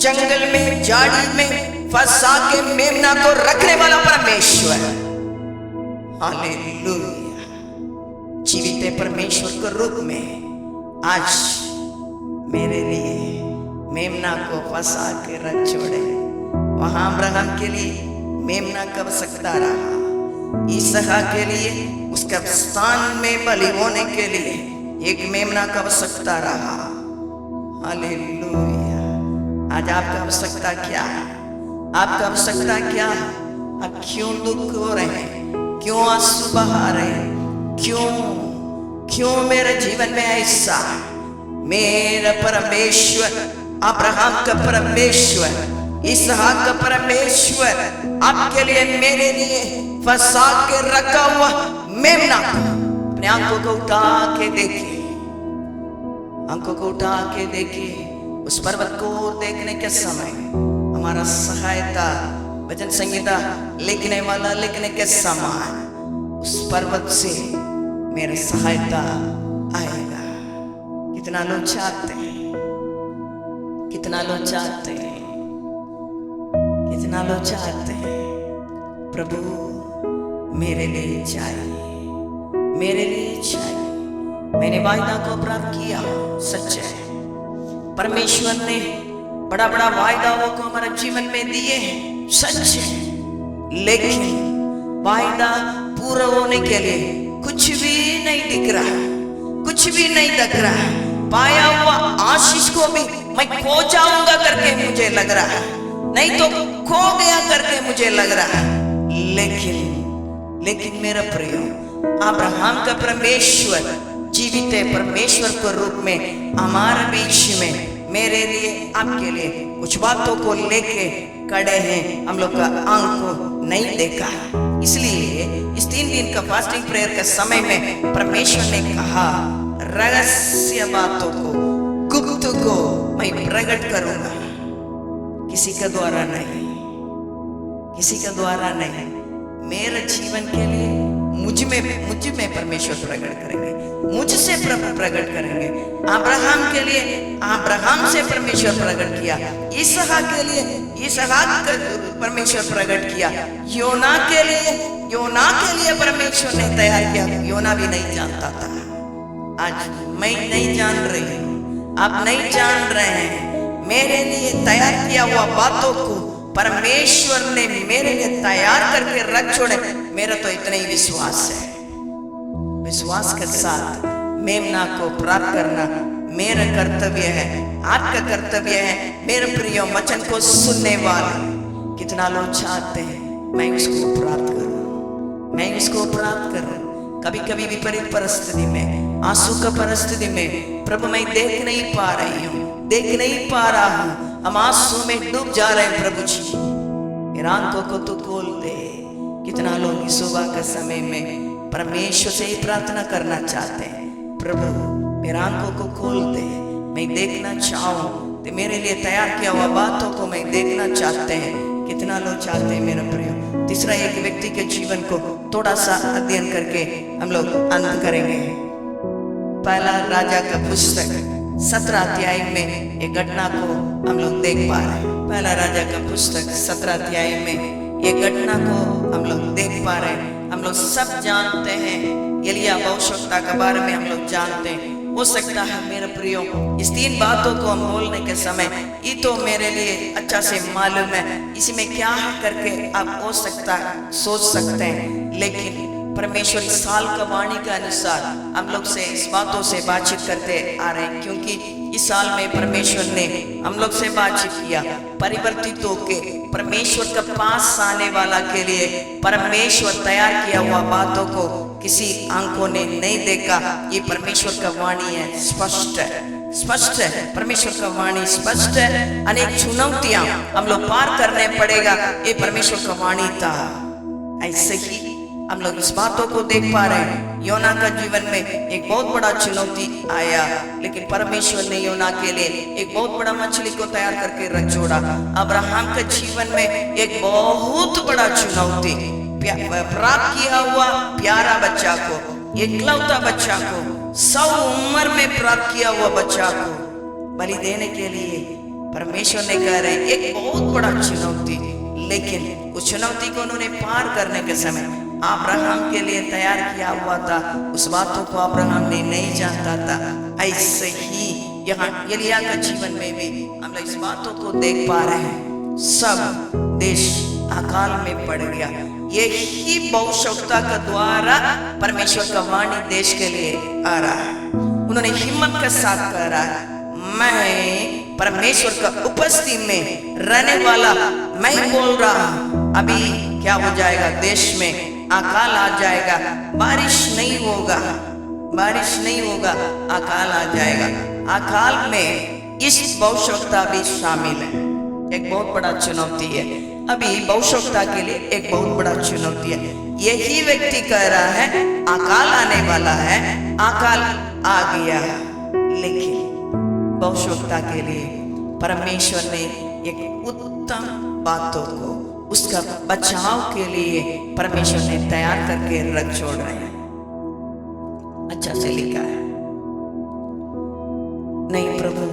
जंगल में झाड़ी में फंसा के मेमना को रखने वाला परमेश्वर। हालेलुया। जीवित परमेश्वर के रूप में आज मेरे लिए मेमना को फंसा के रख छोड़े। वहां अब्राहम के लिए मेमना कब सकता रहा, इसहाक के लिए उसका स्थान में बलि होने के लिए एक मेमना कब सकता रहा। हालेलुया। आज आपका आवश्यकता क्या है, आपका आवश्यकता क्या है। अब क्यों दुख हो रहे हैं, क्यों आंसू बहा रहे हैं, क्यों मेरे जीवन में ऐसा। मेरा परमेश्वर, अब्राहम का परमेश्वर, इसहाक का परमेश्वर आपके लिए, मेरे लिए फंसा के रखा हुआ मेमना को अपने आंखों को उठा के देखिए, आंखों को उठा के देखिए। उस पर्वत को देखने के समय हमारा सहायता, भजन संगीता लिखने वाला लिखने के समय उस पर्वत से मेरा सहायता आएगा। कितना लोग चाहते हैं, कितना लोग चाहते हैं, कितना लोग चाहते हैं प्रभु मेरे लिए चाहिए, मेरे लिए चाहिए। मैंने वायदा को प्राप्त किया, सच है। परमेश्वर ने बड़ा बड़ा वायदाओं को हमारे जीवन में दिए हैं, सच है। लेकिन वायदा पूरा होने के लिए कुछ भी नहीं दिख रहा, कुछ भी नहीं दिख रहा। पाया हुआ आशीष को भी मैं खो जाऊंगा करके मुझे लग रहा है, नहीं तो खो गया करके मुझे लग रहा है। लेकिन मेरा प्रिय अब्राहम का परमेश्वर जीवित है, परमेश्वर के रूप में हमारे बीच में मेरे लिए, आपके लिए कुछ बातों को लेके खड़े हैं। हम लोग का आंख को नहीं देखा, इसलिए इस 3 दिन का फास्टिंग प्रेयर के समय में परमेश्वर ने कहा रहस्य बातों को, गुप्त को मैं प्रकट करूंगा, किसी के द्वारा नहीं, किसी के द्वारा नहीं। मेरे जीवन के लिए मुझ में परमेश्वर प्रकट करेंगे, मुझसे प्रकट करेंगे। अब्राहम के लिए अब्राहम से परमेश्वर प्रकट किया, इसहाक के लिए इसहाक परमेश्वर प्रकट किया, योना के लिए परमेश्वर ने तैयार किया। योना भी नहीं जानता था, आज मैं नहीं जान रही हूं, आप नहीं जान रहे हैं। मेरे लिए तैयार किया हुआ बातों को परमेश्वर ने मेरे लिए तैयार करके रख छोड़े। मेरा तो इतना ही विश्वास है, विश्वास के साथ मेमना को प्राप्त करना मेरा कर्तव्य है, आपका कर्तव्य है। मेरे प्रिय वचन को सुनने वाले कितना लोग चाहते हैं मैं उसको प्राप्त करूं, मैं उसको प्राप्त करूं। कभी कभी विपरीत परिस्थिति में, आंसू का परिस्थिति में, प्रभु मैं देख नहीं पा रही हूँ, देख नहीं पा रहा हूँ, हम आंसू में डूब जा रहे हैं। प्रभु जी मेरा आंखों को तू खोल दे। कितना लोग इस सुबह के समय में परमेश्वर से ही प्रार्थना करना चाहते हैं, प्रभु मेरा आंखों को खोल दे, मैं देखना चाहूं, तो मेरे लिए तैयार किया हुआ बातों को मैं देखना चाहते हैं। कितना लोग चाहते हैं मेरा प्रिय। तीसरा, एक व्यक्ति के जीवन को थोड़ा सा अध्ययन करके हम लोग अंत करेंगे। पहला राजा का पुस्तक 17 अध्याय में एक घटना को हम लोग देख पा रहे हैं। पहला राजा का पुस्तक 17 अध्याय में एक घटना को हम लोग देख पा रहे हैं। हम लोग सब जानते हैं, एलिया भविष्यवक्ता के बारे में हम लोग जानते हैं। हो सकता है मेरे प्रियो इस 3 बातों को हम बोलने के समय ये तो मेरे लिए अच्छा से मालूम है, इसमें क्या है करके आप हो सकता है सोच सकते हैं। लेकिन परमेश्वर इस साल का वाणी के अनुसार हम लोग से इस बातों से बातचीत करते आ रहे हैं, क्योंकि इस साल में परमेश्वर ने हम लोग से बातचीत किया। परिवर्तित होके परमेश्वर के पास आने वाला के लिए परमेश्वर तैयार किया हुआ बातों को किसी आंखों ने नहीं देखा। ये परमेश्वर का वाणी है, स्पष्ट है, स्पष्ट है। परमेश्वर का वाणी स्पष्ट है। अनेक चुनौतियां हम लोग पार करने पड़ेगा, ये परमेश्वर का वाणी था। ऐसे ही हम लोग इस बातों को देख पा रहे हैं। योना का जीवन में एक बहुत बड़ा चुनौती आया, लेकिन परमेश्वर ने योना के लिए एक बहुत बड़ा मछली को तैयार करके रख छोड़ा। अब्राहम के जीवन में एक बहुत बड़ा चुनौती, प्राप्त किया हुआ प्यारा बच्चा को, एकलौता बच्चा को, 100 उम्र में प्राप्त किया हुआ बच्चा को बलि देने के लिए परमेश्वर ने कह रहे एक बहुत बड़ा चुनौती। लेकिन उस चुनौती को उन्होंने पार करने के समय अब्राहम के लिए तैयार किया हुआ था, उस बातों को अब्राहम ने नहीं जानता था। ऐसे ही यहाँ एलिया का जीवन में भी हम लोग इस बातों को देख पा रहे हैं। सब देश अकाल में पड़ गया। यही भविष्यवक्ता के द्वारा परमेश्वर का वाणी देश के लिए आ रहा है। उन्होंने हिम्मत के साथ कह रहा है, मैं परमेश्वर का उपस्थिति में रहने वाला मैं बोल रहा हूं। अभी क्या हो जाएगा, देश में अकाल आ जाएगा, बारिश नहीं होगा, बारिश नहीं होगा, अकाल आ जाएगा। अकाल में इस भविष्यवक्ता भी शामिल है। एक बहुत बड़ा चुनौती है, अभी भविष्यवक्ता के लिए एक बहुत बड़ा चुनौती है। यही व्यक्ति कह रहा है अकाल आने वाला है, अकाल आ गया, लेकिन भविष्यवक्ता के लिए परमेश्वर ने एक उत्तम बातों को, उसका बचाव के लिए परमेश्वर ने तैयार करके रख छोड़ रहे हैं। अच्छा से लिखा है, नहीं प्रभु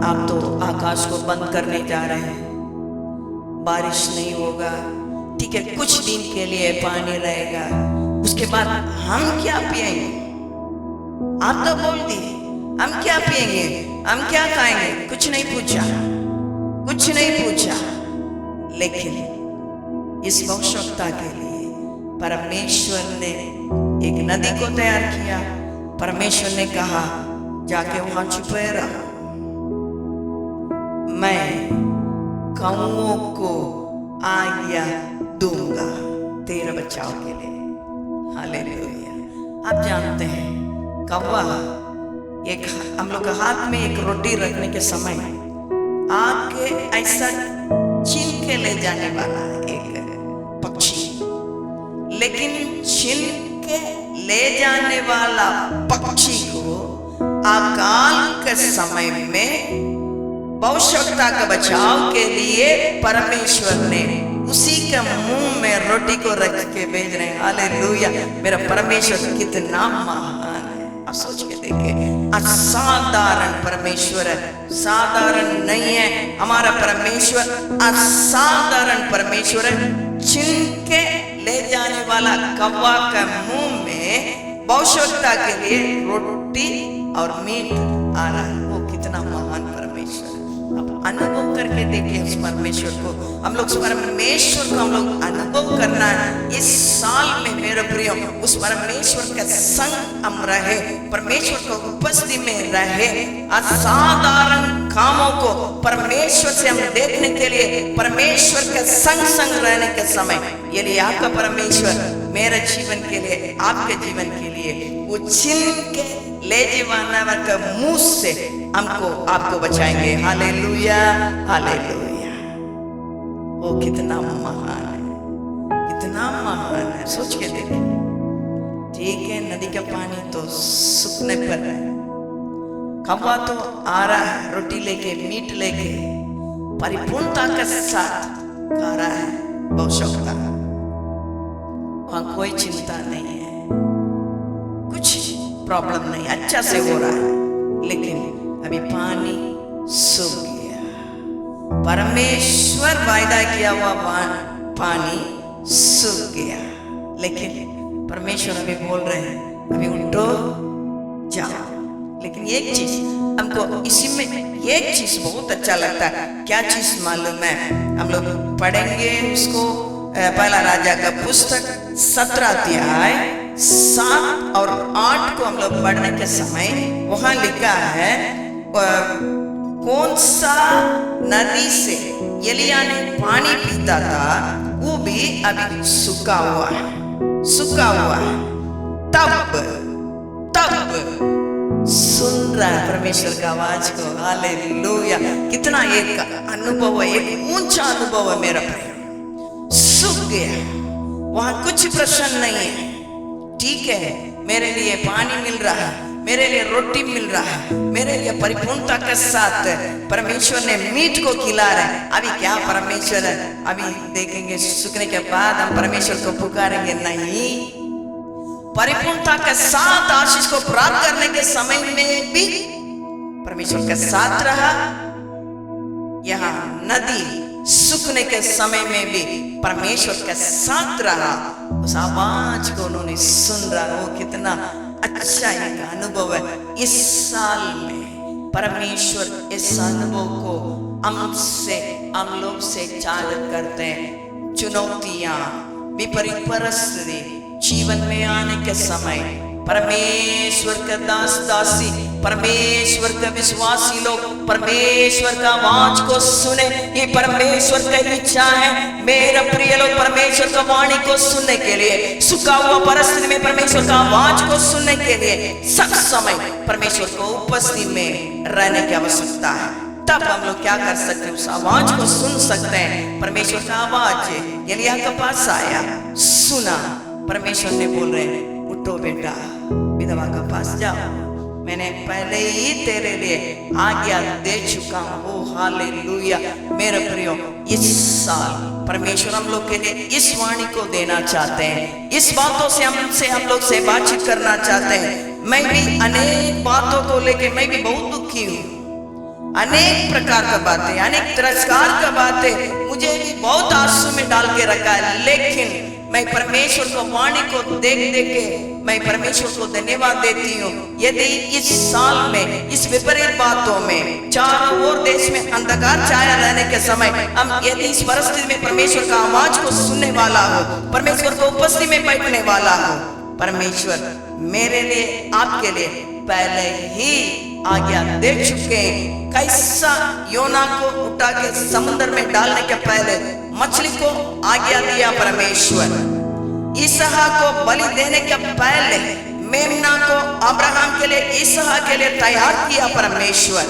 आप तो आकाश को बंद करने जा रहे हैं, बारिश नहीं होगा, ठीक है कुछ दिन के लिए पानी रहेगा, उसके बाद हम क्या पिएंगे? आप तो बोल दिए हम क्या पिएंगे, हम क्या खाएंगे, कुछ नहीं पूछा, कुछ नहीं पूछा। लेकिन इस भविष्यवक्ता के लिए परमेश्वर ने एक नदी को तैयार किया। परमेश्वर ने कहा जाके वहां छुपे रहो, मैं कौओं को आज्ञा दूंगा तेरे बचाव के लिए। हालेलुया। आप जानते हैं कौवा एक, हम लोग के हाथ में एक रोटी रखने के समय आके ऐसा छीन के ले जाने वाला एक पक्षी, लेकिन छीन के ले जाने वाला पक्षी को अकाल के समय में भविष्यवक्ता का बचाव के लिए परमेश्वर ने उसी के मुंह में रोटी को रख के भेज रहे हैं। हालेलुया। मेरा परमेश्वर कितना महान है, आप सोच के देखिए। असाधारण परमेश्वर है, साधारण नहीं है। हमारा परमेश्वर असाधारण परमेश्वर है। छीन के ले जाने वाला कौवा के मुंह में भविष्यवक्ता के लिए रोटी और मीट आ रहा है। वो कितना महान परमेश्वर है। अब अनुभव करके देखिए उस परमेश्वर को। हम लोग उस परमेश्वर को हम लोग अनुभव करना है इस साल में मेरे प्रियो। उस परमेश्वर के संग हम रहे, परमेश्वर को उपस्थिति में रहे, असाधारण कामों को परमेश्वर से हम देखने के लिए, परमेश्वर के संग संग रहने के समय, यदि आपका परमेश्वर मेरे जीवन के लिए, आपके जीवन के लिए वो छीन के ले जाने के मुंह से हमको आपको बचाएंगे। Hallelujah, hallelujah. वो कितना महान है, कितना महान है। सोच के देखिए। ठीक है, नदी का पानी तो सूखने पर है, कौवा तो आ रहा है रोटी लेके, मीट लेके, परिपूर्णता के साथ खा रहा है भविष्यवक्ता। वहां कोई चिंता नहीं है, कुछ प्रॉब्लम नहीं, अच्छा से हो रहा है। लेकिन अभी पानी सूख गया। परमेश्वर वायदा किया हुआ पानी सूख गया, लेकिन परमेश्वर अभी बोल रहे हैं अभी उठो जाओ। लेकिन एक चीज हमको इसी में एक चीज बहुत अच्छा लगता है। क्या चीज मालूम है? हम लोग पढ़ेंगे उसको, पहला राजा का पुस्तक 17 अध्याय 7 और 8 को हम लोग पढ़ने के समय वहां लिखा है कौन सा नदी से एलिया ने पानी पीता था वो भी अभी सूखा हुआ है, सूखा हुआ है। तब सुन रहा है परमेश्वर का आवाज को। हालेलुया। कितना एक अनुभव है, एक ऊंचा अनुभव है मेरा प्रिय। सूख गया, वहां कुछ प्रश्न नहीं है। ठीक है, मेरे लिए पानी मिल रहा है, मेरे लिए रोटी मिल रहा है, मेरे लिए परिपूर्णता के साथ परमेश्वर ने मीट को खिला रहा है। अभी क्या परमेश्वर है, अभी देखेंगे सूखने के बाद हम परमेश्वर को पुकारेंगे नहीं। परिपूर्णता के साथ आशीष को प्राप्त करने के समय में भी परमेश्वर के साथ रहा। यहाँ नदी सूखने के समय में भी परमेश्वर के साथ रहा। उस आवाज को उन्होंने सुन रहा। वो कितना अच्छा एक अनुभव है। इस साल में परमेश्वर इस अनुभव को हमसे, हम लोग से चालक करते हैं। चुनौतियां, विपरीत परिस्थिति जीवन में आने के समय परमेश्वर के दास दासी परमेश्वर का विश्वासी लोग परमेश्वर का आवाज को सुने। ये परमेश्वर का इच्छा है। मेरा प्रिय लोग, परमेश्वर का वाणी को सुनने के लिए, सुखा हुआ परिस्थिति में परमेश्वर का आवाज को सुनने के लिए सब समय परमेश्वर को उपस्थिति में रहने की आवश्यकता है। तब हम लोग क्या कर सकते हैं? उस आवाज को सुन सकते हैं। परमेश्वर का आवाज एलिय्याह के पास आया, सुना। परमेश्वर ने बोल रहे, उठो बेटा, विधवा के पास जाओ, मैंने पहले ही तेरे लिए आज्ञा दे चुका हूँ। ओ हालेलुया। मेरे प्रियो, इस साल परमेश्वर हम लोग के लिए इस वाणी को देना चाहते हैं। इस बातों से हम लोग से बातचीत करना चाहते हैं। मैं भी अनेक बातों को लेके मैं भी बहुत दुखी हूँ। अनेक प्रकार का बातें, अनेक तिरस्कार का बातें मुझे भी बहुत आंसू में डाल के रखा है। लेकिन मैं परमेश्वर को वाणी को देख देख के मैं परमेश्वर को धन्यवाद देती हूँ। यदि इस साल में इस विपरीत बातों में चारों ओर देश में अंधकार छाया रहने के समय हम यदि इस परिस्थिति में परमेश्वर का आवाज को सुनने वाला हो, परमेश्वर को उपस्थिति में बैठने वाला हो, परमेश्वर मेरे लिए, आपके लिए पहले ही आज्ञा दे चुके हैं। कैसा योना को उठा के समुद्र में डालने के पहले मछली को आज्ञा दिया परमेश्वर। इसहाक को बलि देने के पहले मेमना को अब्राहम के लिए, इसहाक के लिए तैयार किया परमेश्वर।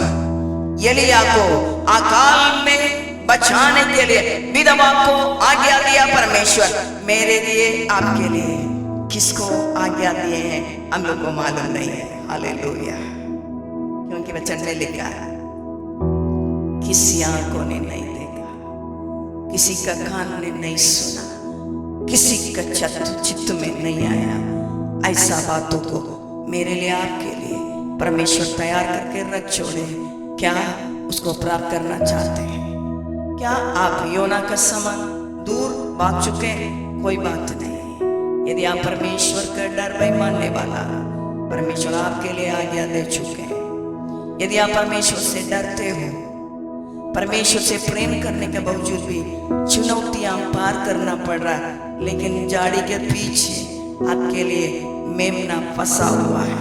एलिय्याह को अकाल में बचाने के लिए विधवा को आज्ञा दिया परमेश्वर। मेरे लिए, आपके लिए किसको आज्ञा दिए हैं हम लोग को मालूम नहीं है। हालेलुया। क्योंकि वचन में लिखा है, किसी आंखों ने नहीं देखा, किसी का कान ने नहीं सुना, किसी का चित्त में नहीं आया, ऐसा बातों को मेरे लिए, आपके लिए परमेश्वर तैयार करके रख छोड़े। क्या उसको प्राप्त करना चाहते हैं? क्या आप योना का समान दूर भाग चुके हैं? कोई बात नहीं। यदि आप परमेश्वर का डर नहीं मानने वाला, परमेश्वर आपके लिए आज्ञा दे चुके हैं। यदि आप परमेश्वर से डरते हो, परमेश्वर से प्रेम करने के बावजूद भी चुनौतियां पार करना पड़ रहा है, लेकिन झाड़ी के पीछे आपके लिए मेमना फंसा हुआ है।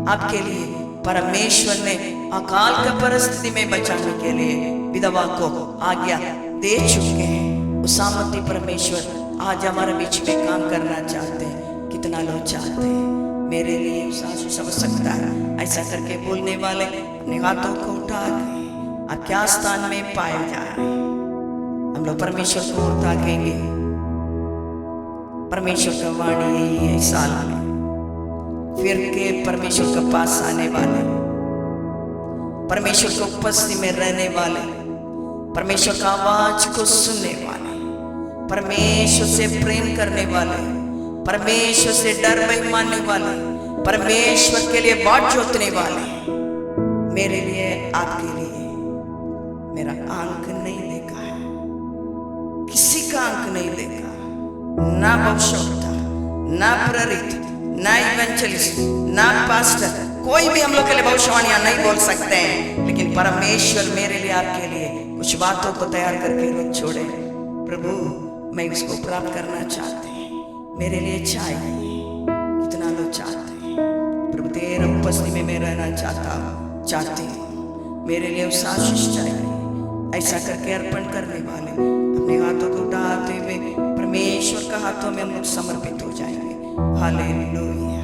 आपके लिए परमेश्वर ने अकाल की परिस्थिति में बचाने के लिए विधवा को आज्ञा दे चुके हैं। उस सामर्थ्य परमेश्वर आज हमारे बीच में काम करना चाहते हैं। कितना लोग चाहते हैं मेरे लिए उस आंसू समझ सकता है। ऐसा करके बोलने वाले अपने हाथों को उठा के आप क्या स्थान में पाए जा रहे हैं? हम लोग परमेश्वर को ताकेंगे। परमेश्वर का वाणी यही है। इस साल में फिर के परमेश्वर के पास आने वाले, परमेश्वर को उपस्थिति में रहने वाले, परमेश्वर का आवाज को सुनने वाले, परमेश्वर से प्रेम करने वाले, परमेश्वर से डर नहीं मानने वाले, परमेश्वर के लिए बाट जोतने वाले, मेरे लिए, आपके लिए मेरा आंख नहीं देखा है, किसी का आंख नहीं देखा, ना भविष्यवक्ता, ना प्रेरित, ना इवेंजलिस्ट, ना पास्टर, कोई भी हम लोग के लिए भविष्यवाणियां नहीं बोल सकते हैं। लेकिन परमेश्वर मेरे लिए, आपके लिए कुछ बातों को तैयार करके रख छोड़े। प्रभु, मैं उसको प्राप्त करना चाहते हैं, मेरे लिए चाहिए। कितना लोग चाहते हैं? प्रभु, तेरे उपस्थिति में मैं रहना चाहती हूँ, मेरे लिए उस आशीष चाहिए। ऐसा करके अर्पण करने वाले अपने हाथों को उठाते हुए परमेश्वर का हाथों में हम लोग समर्पित हो जाएंगे। हालेलुया।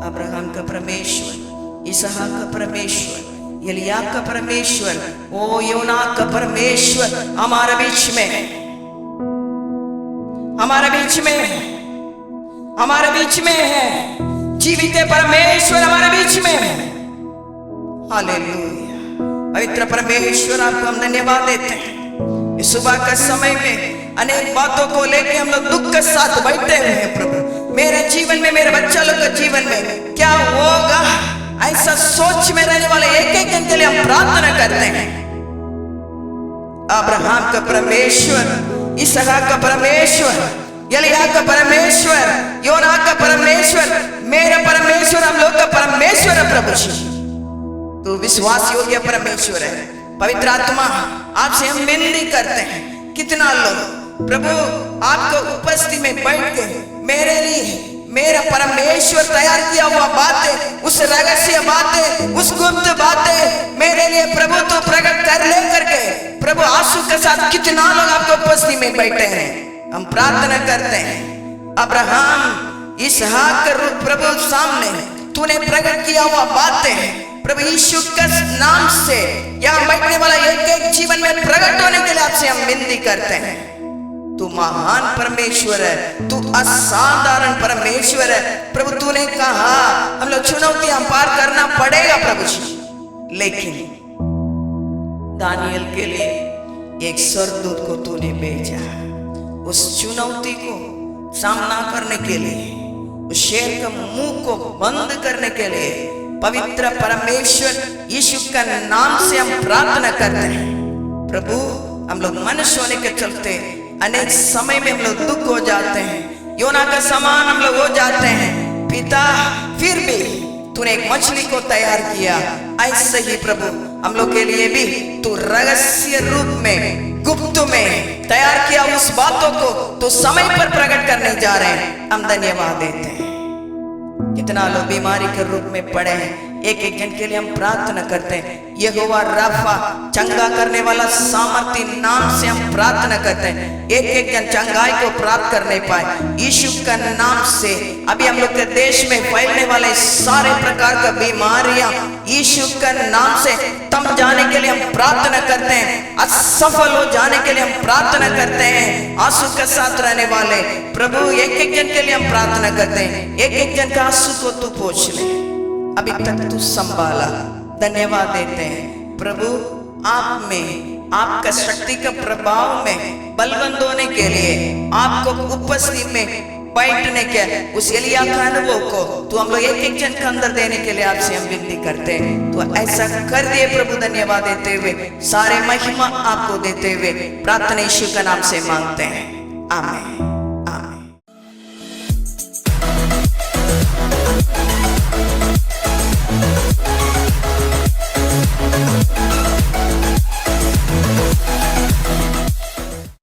अब्राहम का परमेश्वर, इसहाक का परमेश्वर, एलिय्याह का परमेश्वर, ओ योना का परमेश्वर हमारे बीच में है, हमारे बीच में है, हमारे बीच में है। जीवित परमेश्वर हमारे बीच में है। हालेलुया। पवित्र परमेश्वर, आपको हम धन्यवाद देते हैं। इस सुबह के समय में अनेक बातों को लेकर हम लोग दुख के साथ बैठे हुए हैं। प्रभु, मेरे जीवन में, मेरे बच्चा लोग के जीवन में क्या होगा, ऐसा सोच में रहने वाले एक एक दिन के लिए हम प्रार्थना करते हैं। अब्राहम का परमेश्वर, इसहाक का परमेश्वर, एलिय्याह का परमेश्वर, योना का परमेश्वर, मेरा परमेश्वर, हम लोग का परमेश्वर है। प्रभु जी, तू विश्वास योग्य परमेश्वर है। पवित्र आत्मा, आपसे हम विनती करते हैं। कितना लोग प्रभु आपको उपस्थिति में बैठ के मेरे लिए, मेरा परमेश्वर तैयार किया हुआ बातें, उस रहस्य बातें, उस गुप्त बातें मेरे लिए प्रभु तो प्रकट कर ले करके प्रभु आंसू के साथ कितना लोग आपके उपस्थिति में बैठे हैं। हम प्रार्थना करते हैं अब्राहम इसहाक के रूप प्रभु सामने तूने प्रकट किया हुआ बातें प्रभु यीशु के नाम से यहाँ बैठने वाला एक एक जीवन में प्रकट होने के लिए आपसे हम विनती करते हैं। तू महान परमेश्वर है, तू असाधारण परमेश्वर है प्रभु। तूने कहा हम लोग चुनौतियां पार करना पड़ेगा प्रभु जी, लेकिन दानियल के लिए एक स्वर्गदूत को तूने भेजा उस चुनौती को सामना करने के लिए, उस शेर के मुंह को बंद करने के लिए। पवित्र परमेश्वर यीशु का नाम से हम प्रार्थना करते हैं प्रभु। हम लोग मनुष्य होने के चलते अनेक समय में हम लोग दुख हो जाते हैं, योना का समान हम लोग हो जाते हैं पिता, फिर भी तूने एक मछली को तैयार किया। ऐसे ही प्रभु हम लोग के लिए भी तू रहस्य रूप में, गुप्त में तैयार किया उस बातों को तो समय पर प्रकट करने जा रहे हैं। हम धन्यवाद देते हैं। कितना लोग बीमारी के रूप में पड़े हैं, एक एक जन के लिए हम प्रार्थना करते हैं। यहोवा राफा चंगा करने वाला सामर्थी नाम से हम प्रार्थना करते हैं। एक एक जन चंगाई को प्राप्त कर नहीं पाए यीशु का नाम से। अभी हम लोग के देश में फैलने वाले सारे प्रकार का बीमारियां यीशु का नाम से थम जाने के लिए हम प्रार्थना करते हैं। असफल हो जाने के लिए हम प्रार्थना करते हैं। आंसू के साथ रहने वाले प्रभु एक एक जन के लिए हम प्रार्थना करते हैं। एक एक जन का आंसू को तू पोंछ ले, अभी तक तू संभाला। धन्यवाद देते हैं प्रभु। आप में आपका शक्ति का प्रभाव में बलवंत होने के लिए, आपको उपस्थिति में बैठने के उस एलिया का अनुभव को तो हम लोग एक एक जन के अंदर देने के लिए आपसे हम विनती करते हैं। तो ऐसा कर दिए प्रभु। धन्यवाद देते हुए, सारे महिमा आपको देते हुए प्रार्थना यीशु के नाम से मांगते हैं, आमीन।